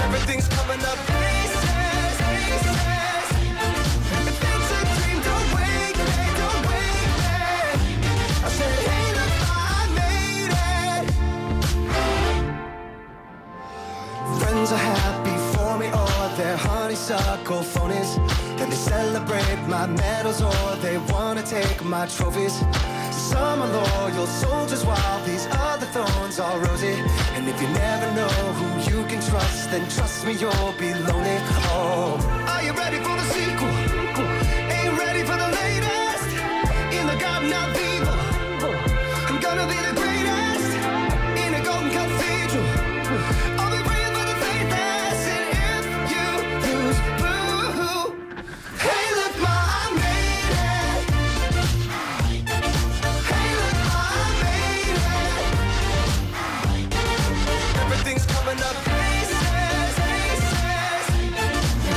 Speaker 1: Everything's coming up pieces. If it's a dream, don't wake me. I said, hey, look, I made it. Friends are happy for me, or they're honeysuckle phonies. Then they celebrate my medals, or they wanna take my trophies. Some are loyal soldiers while these other thorns are rosy. And if you never know who you can trust, then trust me, you'll be lonely. Oh, are you ready for the sequel? Ain't ready for the latest? In the garden of evil, I'm gonna be the greatest. In a golden cathedral, I'll be praying for the faithless. And if you lose, boo-hoo. Hey, look, Ma, I made it. Everything's coming up pieces.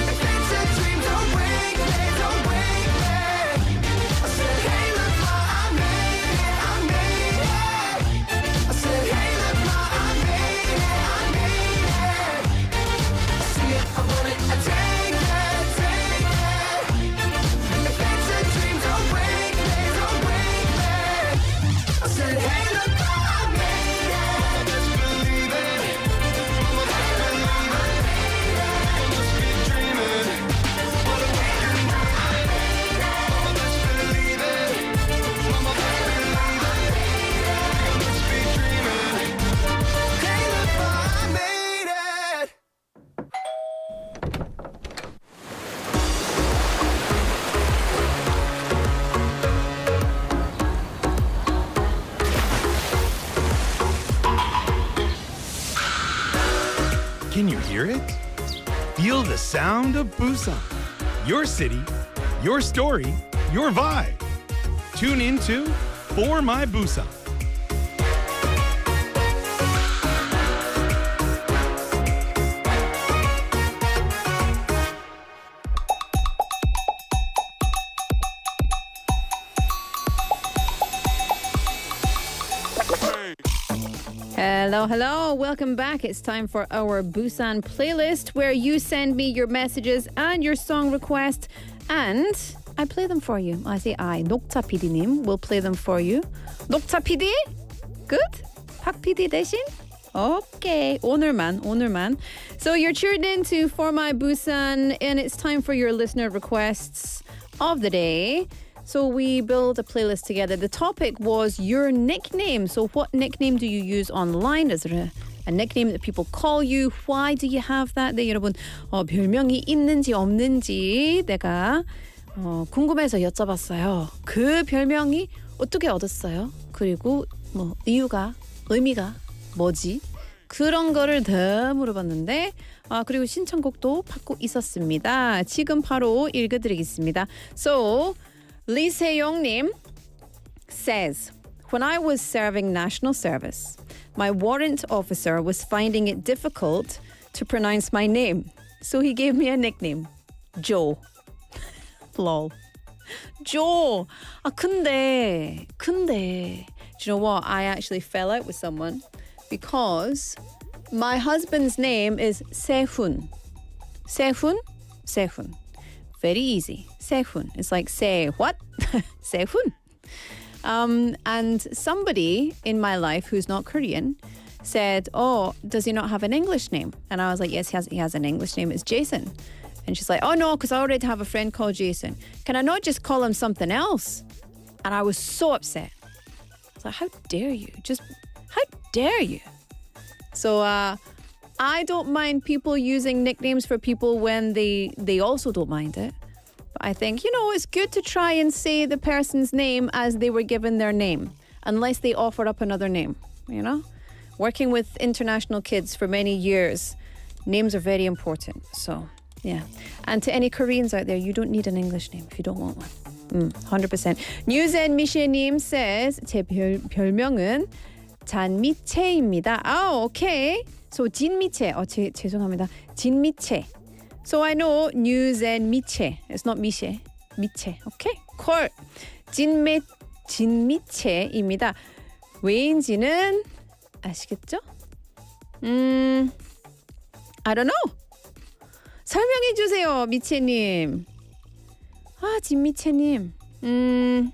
Speaker 1: If it's a dream, don't wake me. I said, hey, look, Ma, I made it. I said, hey, look, Ma, I made it. I see it, I want it, I take it. If it's a dream, don't wake me. I said, hey, look, Ma, I made it. Just believe it.
Speaker 8: Can you hear it? Feel the sound of Busan. Your city, your story, your vibe. Tune into For My Busan.
Speaker 3: Hello, hello. Welcome back. It's time for our Busan playlist where you send me your messages and your song requests and I play them for you. I say I. 녹차 PD님 will play them for you. 녹차 PD? Good? 박 PD 대신? Okay. 오늘만. So you're tuned in to For My Busan and it's time for your listener requests of the day. So we build a playlist together. The topic was your nickname. So what nickname do you use online? Is it a nickname that people call you? Why do you have that? 네, 여러분 별명이 있는지 없는지 내가 궁금해서 여쭤봤어요. 그 별명이 어떻게 얻었어요? 그리고 뭐 이유가 의미가 뭐지? 그런 거를 더 물어봤는데 그리고 신청곡도 받고 있었습니다. 지금 바로 읽어드리겠습니다. So Lee Se-young-님 says, when I was serving national service, my warrant officer was finding it difficult to pronounce my name. So he gave me a nickname, Joe. Lol. Joe. 근데, do you know what? I actually fell out with someone because my husband's name is Se-hun. Se-hun? Se-hun. Very easy. Se-hun. It's like say what? Se-hun. And somebody in my life who's not Korean said, oh, does he not have an English name? And I was like, yes, he has an English name. It's Jason. And she's like, oh, no, because I already have a friend called Jason. Can I not just call him something else? And I was so upset. I was like, how dare you? How dare you? So I don't mind people using nicknames for people when they also don't mind it. But I think, it's good to try and say the person's name as they were given their name, unless they offer up another name, Working with international kids for many years, names are very important. So, yeah. And to any Koreans out there, you don't need an English name if you don't want one. 100%. News and Miche님 says, 제 별명은 잔미채입니다. Okay. So 진미채. 죄송합니다. 진미채. So I know news and 미채. It's not 미채. 미채. Okay. 콜. 진미채입니다. 왜인지는 아시겠죠? I don't know. 설명해 주세요, 미채님. 진미채님. I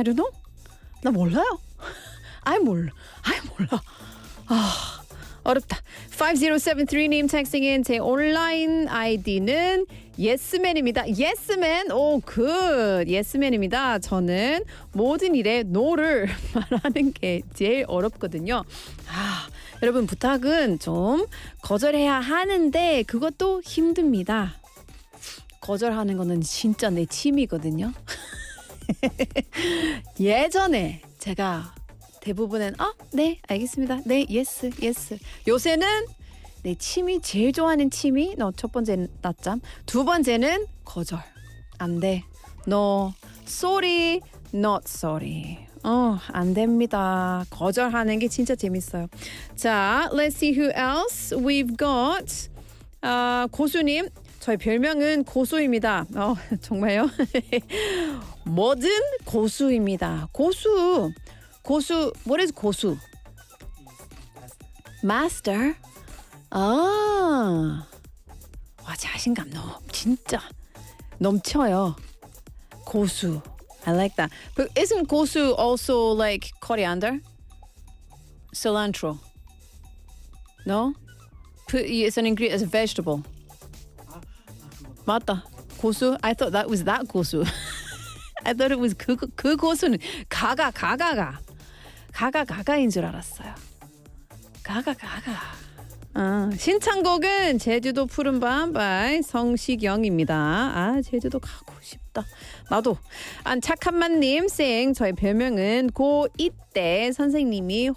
Speaker 3: don't know. 나 몰라요. I 몰라. 어렵다. 5073님 texting in 제 온라인 아이디는 예스맨입니다. 예스맨? 오, 굿. 예스맨입니다. 저는 모든 일에 no를 말하는 게 제일 어렵거든요. 여러분 부탁은 좀 거절해야 하는데 그것도 힘듭니다. 거절하는 거는 진짜 내 취미거든요. 예전에 제가 대부분은 네 알겠습니다. 네 예스. 요새는 내 취미 제일 좋아하는 취미 첫 번째 낮잠, 두 번째는 거절. 안 돼. No sorry, not sorry. 안 됩니다. 거절하는 게 진짜 재밌어요. 자, let's see who else we've got. 고수님, 저의 별명은 고수입니다. 정말요? 뭐든 고수입니다. 고수. What is 고수? Master. 와, 자신감 진짜 넘쳐요. 고수. I like that. But isn't 고수 also like coriander? Cilantro? No? It's an ingredient, it's a vegetable. 맞다. 고수? I thought that was that 고수. I thought it was 그 고수는 가가인 줄 알았어요. 가가. 신청곡은 제주도 푸른밤 by 성시경입니다. 제주도 가고 싶다. 나도. 착한만님 생 저의 별명은 고2 때 선생님이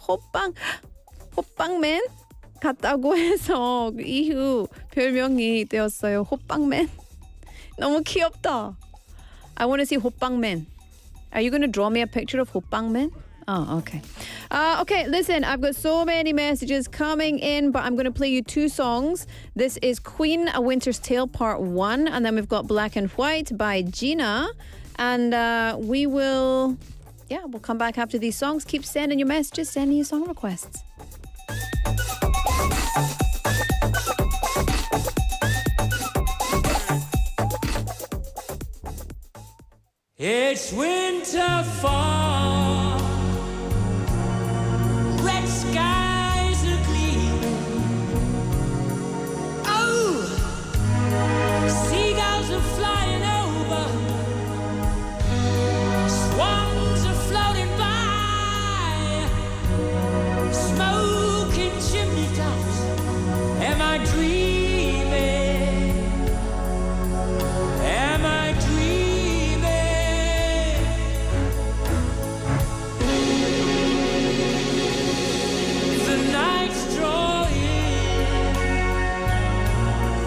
Speaker 3: 호빵맨 같다고 해서 이후 별명이 되었어요. 호빵맨. 너무 귀엽다. I want to see 호빵맨. Are you going to draw me a picture of 호빵맨? Oh, okay. Okay, listen, I've got so many messages coming in, but I'm going to play you two songs. This is Queen, A Winter's Tale Part 1, and then we've got Black and White by Gina. And we'll come back after these songs. Keep sending your messages, send me your song requests.
Speaker 1: It's winter fall, red skies are gleaming. Oh, seagulls are flying over, swans are floating by, smoking chimney tops. Am I dreaming? Am I dreaming?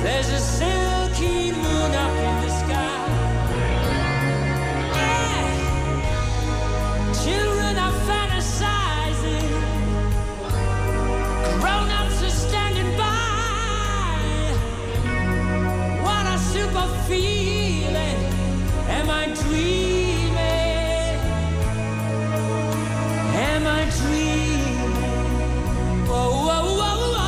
Speaker 1: There's a silky moon up in the sky. Yeah. Children are fantasizing, grown-ups are standing by. What a super feeling. Am I dreaming? Am I dreaming? Whoa, whoa, whoa, whoa.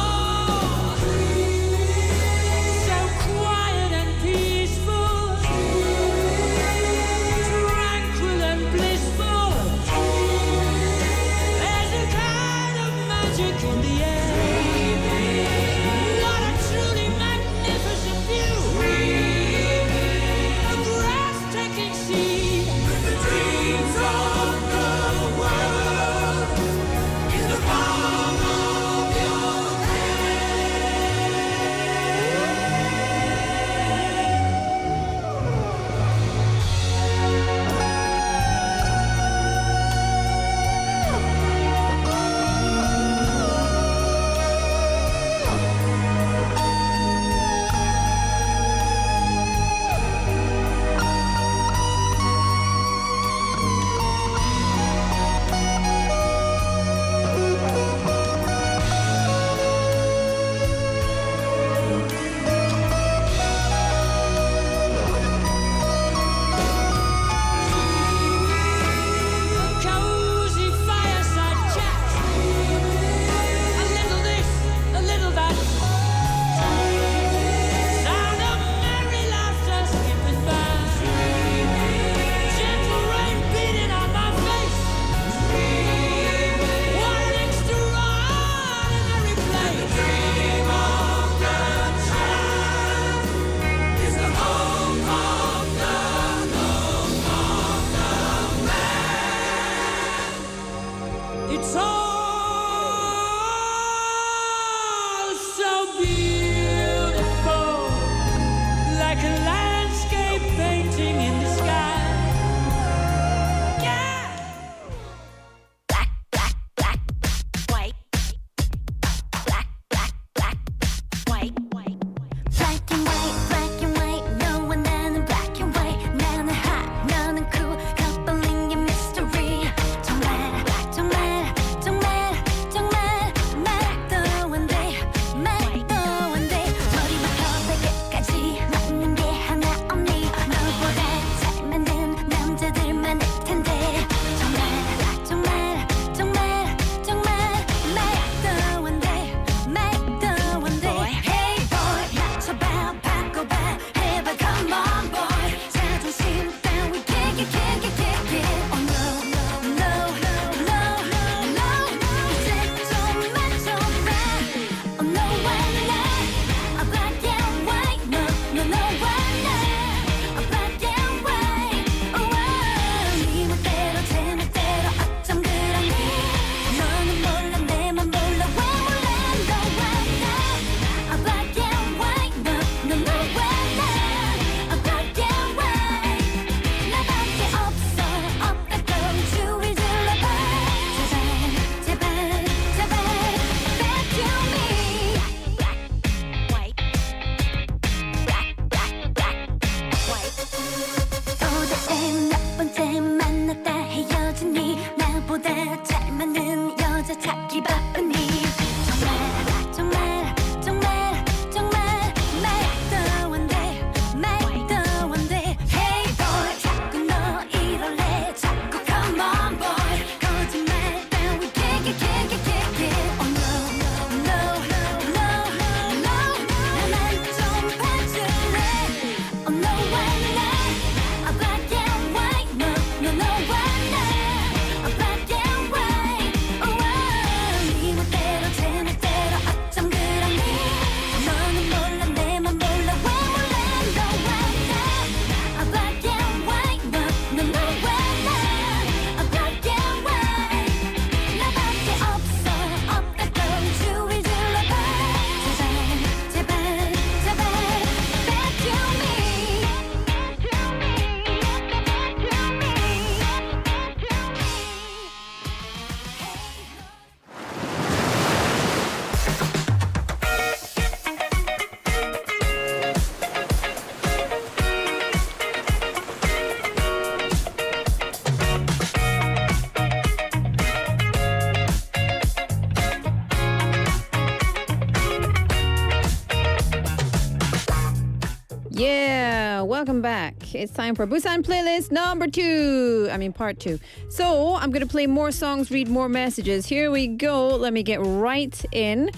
Speaker 3: Yeah, welcome back. It's time for Busan playlist number 2. Part 2. So I'm going to play more songs, read more messages. Here we go. Let me get right in.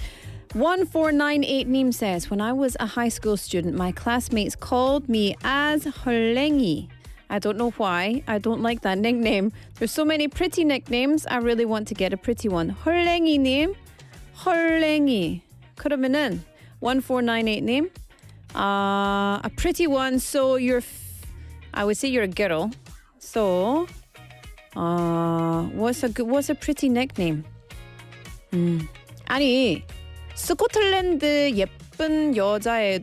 Speaker 3: 1498 Nim says, when I was a high school student, my classmates called me as 헐랭이. I don't know why. I don't like that nickname. There's so many pretty nicknames. I really want to get a pretty one. 헐랭이님, 헐랭이. 그러면은 1498님, a pretty one. So I would say you're a girl. So, what's a pretty nickname? 아니, 스코틀랜드 예쁜 여자의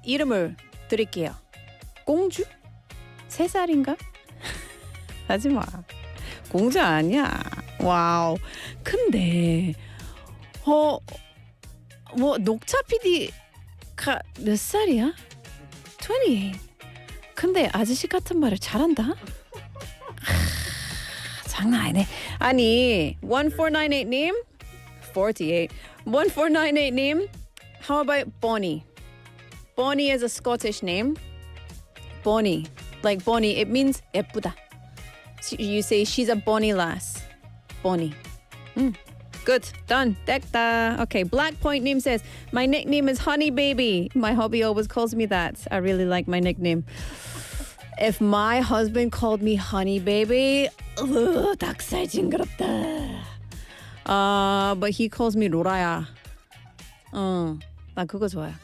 Speaker 3: 이름을 드릴게요. 공주? 3살인가? 하지마. 공주 아니야. 와우. 근데 녹차 PD가 몇 살이야? 28. 근데 아저씨 같은 말을 잘한다? 장난 아니네. 아니, 1498님 48. 1498님, how about Bonnie? Bonnie is a Scottish name. Bonnie. Like Bonnie, it means 예쁘다. You say she's a bonny lass. Bonnie. Good. Done. 됐다. Okay. Black Point name says, my nickname is Honey Baby. My hubby always calls me that. I really like my nickname. If my husband called me Honey Baby, 닭살 징그럽다. But he calls me 로라야. 나 그거 좋아요.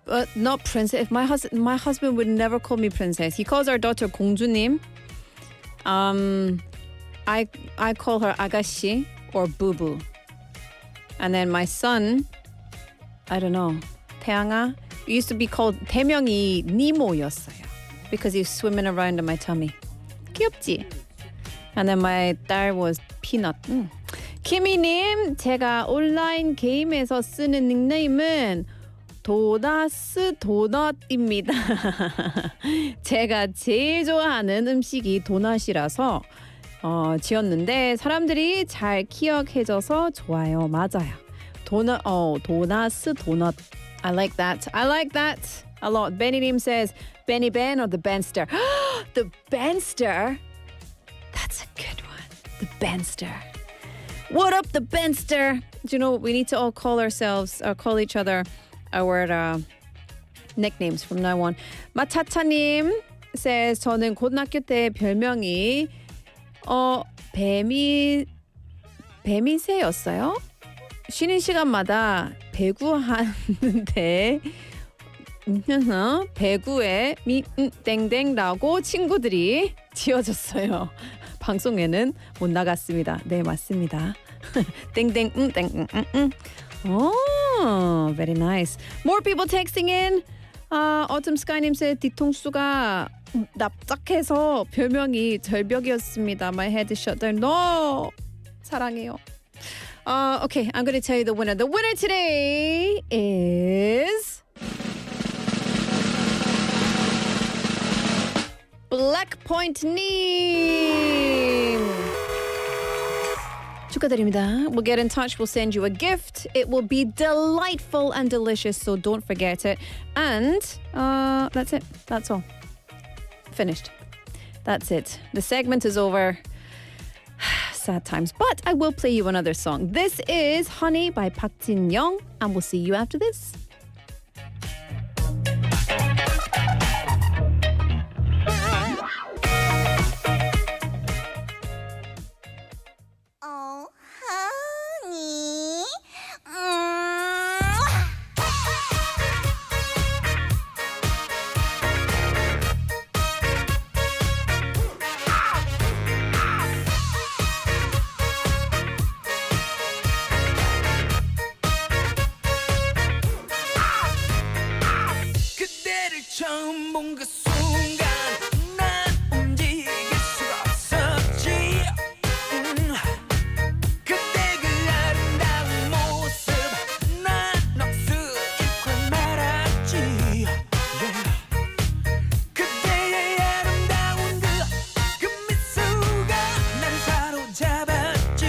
Speaker 3: But not princess. If my husband would never call me princess. He calls our daughter 공주님. I call her 아가씨 or 부부. And then my son, I don't know, 태양아. It used to be called 태명이 니모였어요. Because he was swimming around in my tummy. 귀엽지? And then my 딸 was peanut. 키미님, 제가 온라인 게임에서 쓰는 닉네임은 도나스 도넛입니다. 제가 제일 좋아하는 음식이 도넛이라서 지었는데 사람들이 잘 기억해줘서 좋아요. 맞아요. 도나스 도넛. I like that. I like that a lot. Benny님 says, Benny Ben or the Benster? The Benster? That's a good one. The Benster. What up, the Benster? Do you know we need to all call ourselves or call each other our nicknames from now on. 마차차님 says 저는 고등학교 때 별명이 뱀이새였어요. 쉬는 시간마다 배구하는데 배구에 땡땡라고 친구들이 지어줬어요. 방송에는 못 나갔습니다. 네, 맞습니다. 땡땡 땡. Oh, very nice. More people texting in. Autumn Sky님 said 뒤통수가 납작해서 별명이 절벽이었습니다. My head is shut down. No, 사랑해요. Okay, I'm going to tell you the winner. The winner today is Black Point 님. 축하드립니다. We'll get in touch. We'll send you a gift. It will be delightful and delicious, so don't forget it. And that's it. That's all. Finished. That's it. The segment is over. Sad times. But I will play you another song. This is Honey by Park Jin-young, and we'll see you after this.
Speaker 1: 처음 본 그 순간 난 움직일 수가 없었지. 그때 그 아름다운 모습 난 넋을 잃고 말았지. 그때의 아름다운 그 미소가 난 사로잡았지.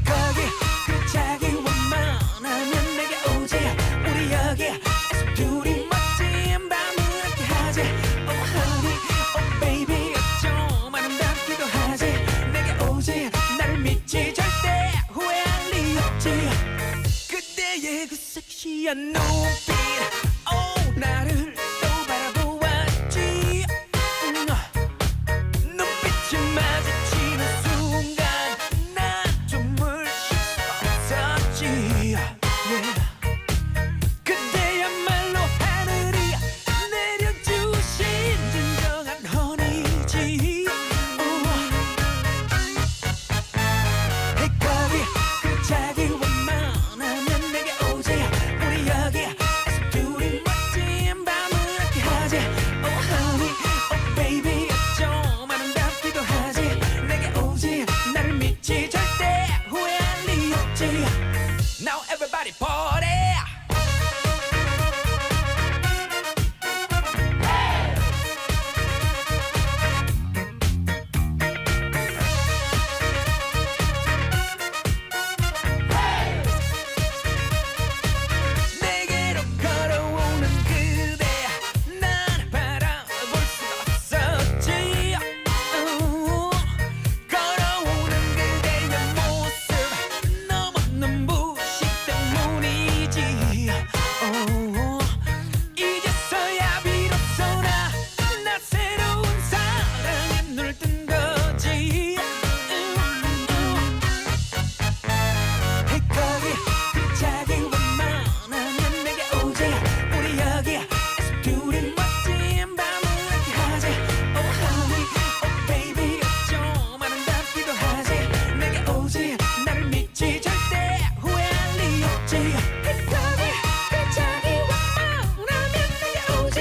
Speaker 1: 거기 그 자기 원만하면 내게 오지. 섹시한 눈빛 나를 또 바라보았지 눈빛이 마주치는 순간 난 좀을 쉴 수 없었지 그대야말로 하늘이 내려주신 진정한 honey지 거기 그 자기 원만하면 내게 오지 우리 여기에서 둘이 멋진 밤을 함께 하지 Oh honey, oh baby 좀 아름답기도 하지 내게 오지 나를 믿지 절대 후회할 리 없지 Now everybody party 내게로 걸어오는 그대 난 바라볼 수 없었지 걸어오는 그대의 모습 너무 눈부시 때문이지 이제서야 비로소 나 새로운 사랑에 눈을 뜬 거지 거기 그 자기 원만하면 내게 오지 우리 여기에서 둘이 멋진 밤을 함께 하지 Oh honey, oh baby 좀 아름답기도 하지 내게 오지 나를 믿지 절대 후회할 리 없지 거기 그 자기 원만하면 내게 오지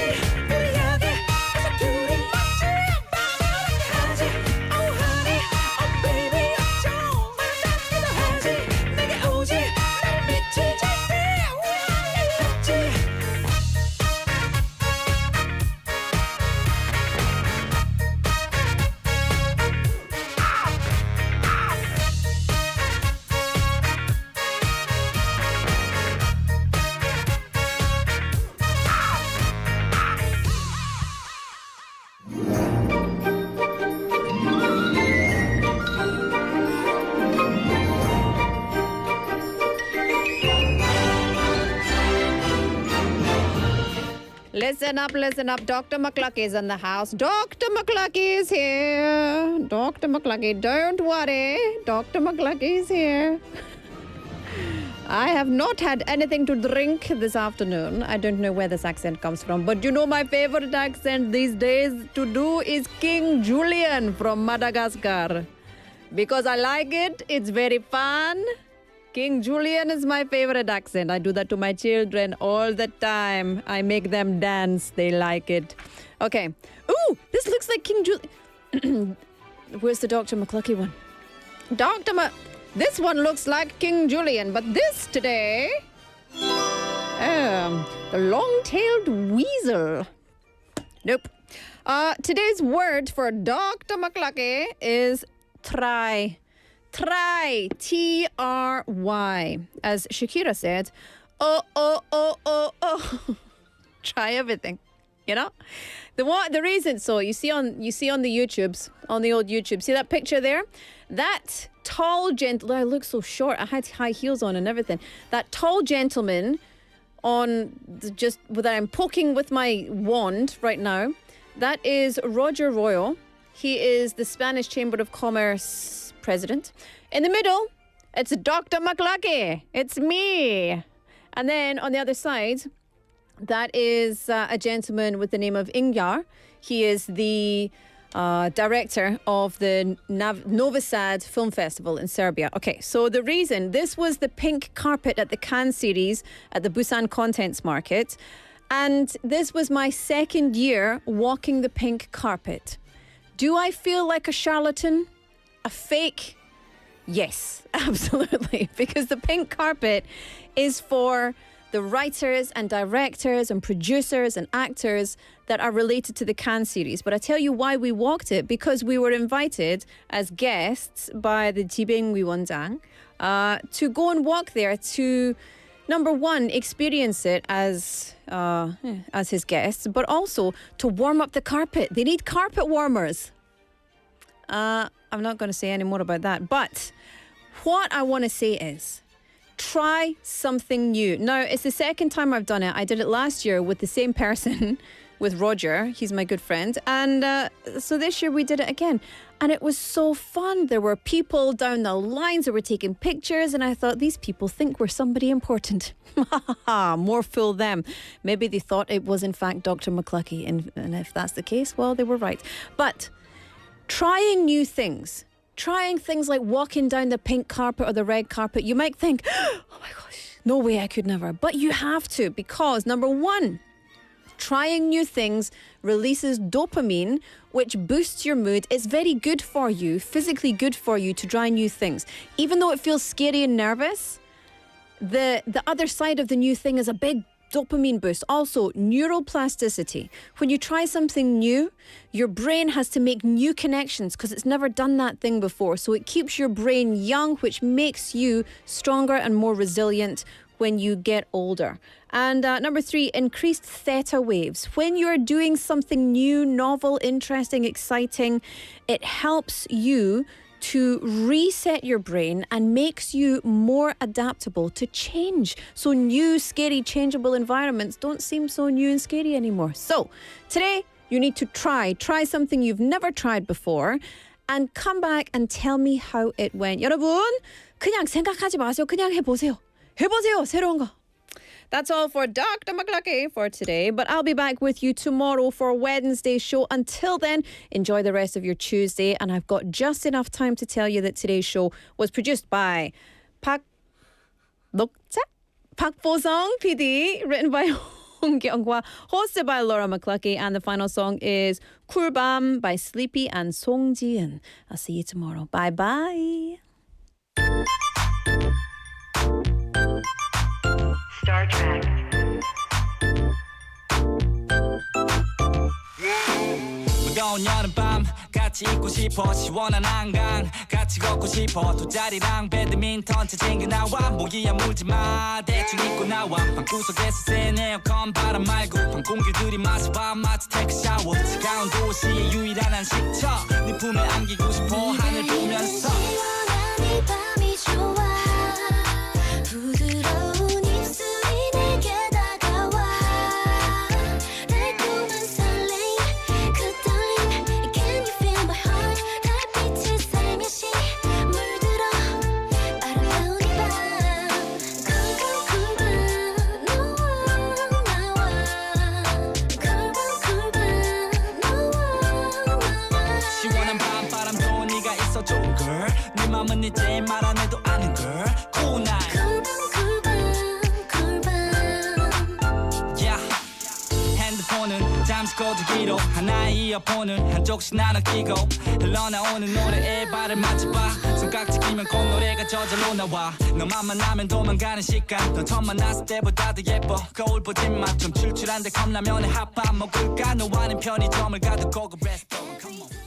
Speaker 1: 우리 여기에서 둘이 멋진 밤을 함께 하지 Oh honey, oh baby 좀 아름답기도 하지 내게 오지 나를 믿지 절대 후회할 리 없지
Speaker 3: Listen up. Dr. McLuckie is in the house. Dr. McLuckie is here. Dr. McLuckie, don't worry. Dr. McLuckie is here. I have not had anything to drink this afternoon. I don't know where this accent comes from, but you know my favorite accent these days to do is King Julian from Madagascar. Because I like it, it's very fun. King Julian is my favorite accent. I do that to my children all the time. I make them dance. They like it. Okay. Ooh, this looks like King Julian. Where's the Dr. McLuckie one? This one looks like King Julian, but this today, the long-tailed weasel. Nope. Today's word for Dr. McLuckie is try. Try. T-R-Y. As Shakira said, oh. Try everything. You know? The reason so you see on the YouTubes, on the old YouTube, see that picture there? That tall gentleman, I look so short, I had high heels on and everything. That tall gentleman that I'm poking with my wand right now, that is Roger Royal. He is the Spanish Chamber of Commerce president. In the middle, it's Dr. McLuckie. It's me. And then on the other side, that is a gentleman with the name of Ingjar. He is the director of the Novi Sad Film Festival in Serbia. Okay, so the reason, this was the pink carpet at the Cannes series at the Busan Contents Market. And this was my second year walking the pink carpet. Do I feel like a charlatan? A fake? Yes, absolutely. Because the pink carpet is for the writers and directors and producers and actors that are related to the Cannes series. But I tell you why we walked it, because we were invited as guests by the Jibing Wiwonjang to go and walk there to, number one, experience it as his guests, but also to warm up the carpet. They need carpet warmers. I'm not going to say any more about that. But what I want to say is, Try something new. Now, it's the second time I've done it. I did it last year with the same person, with Roger. He's my good friend. And so this year we did it again. And it was so fun. There were people down the lines that were taking pictures. And I thought, these people think we're somebody important. More fool them. Maybe they thought it was in fact Dr. McLuckie. And if that's the case, well, they were right. But trying new things. Trying things like walking down the pink carpet or the red carpet, you might think, oh my gosh, no way, I could never. But you have to, because number one, trying new things releases dopamine, which boosts your mood. It's very good for you, physically good for you to try new things. Even though it feels scary and nervous, the other side of the new thing is a big dopamine boost. Also, neuroplasticity. When you try something new, your brain has to make new connections because it's never done that thing before. So it keeps your brain young, which makes you stronger and more resilient when you get older. And number three, increased theta waves. When you're doing something new, novel, interesting, exciting, it helps you to reset your brain and makes you more adaptable to change. So new, scary, changeable environments don't seem so new and scary anymore. So today you need to try something you've never tried before and come back and tell me how it went. 여러분, 그냥 생각하지 마세요. 그냥 해보세요. 해보세요. 새로운 거. That's all for Dr. McLuckie for today, but I'll be back with you tomorrow for Wednesday's show. Until then, enjoy the rest of your Tuesday, and I've got just enough time to tell you that today's show was produced by Bosung PD, written by Hong Kyung-hwa, hosted by Laura McLuckie, and the final song is Kulbam by Sleepy and Song Ji-eun. I'll see you tomorrow. Bye-bye.
Speaker 1: Star Trek. 무더운 여름밤 같이 있고 싶어 시원한 한강 같이 걷고 싶어 돗자리랑 배드민턴 채 챙겨 나와 모기야 물지마 대충 입고 나와 방구석에서 센 에어컨 바람 말고 방 공기 들이마셔봐 마치 테이크 샤워 차가운 도시의 유일한 한식처 네 품에 안기고 싶어 하늘 보면서 시원한 이 밤이 좋아 부드러운 네 제일 말 안 해도 아는 걸 Cool night Yeah 핸드폰은 잠시 꺼두기로 하나의 이어폰을 한쪽씩 나눠 끼고 흘러나오는 노래에 발을 맞춰봐 손깍지 끼면 꼭 노래가 저절로 나와 너만 만나면 도망가는 시간 넌 처음 만났을 때보다 더 예뻐 거울 보지 마 좀 출출한데 컵라면에 핫밥 먹을까 너와는 편의점을 가도 고급 레스토랑 Come on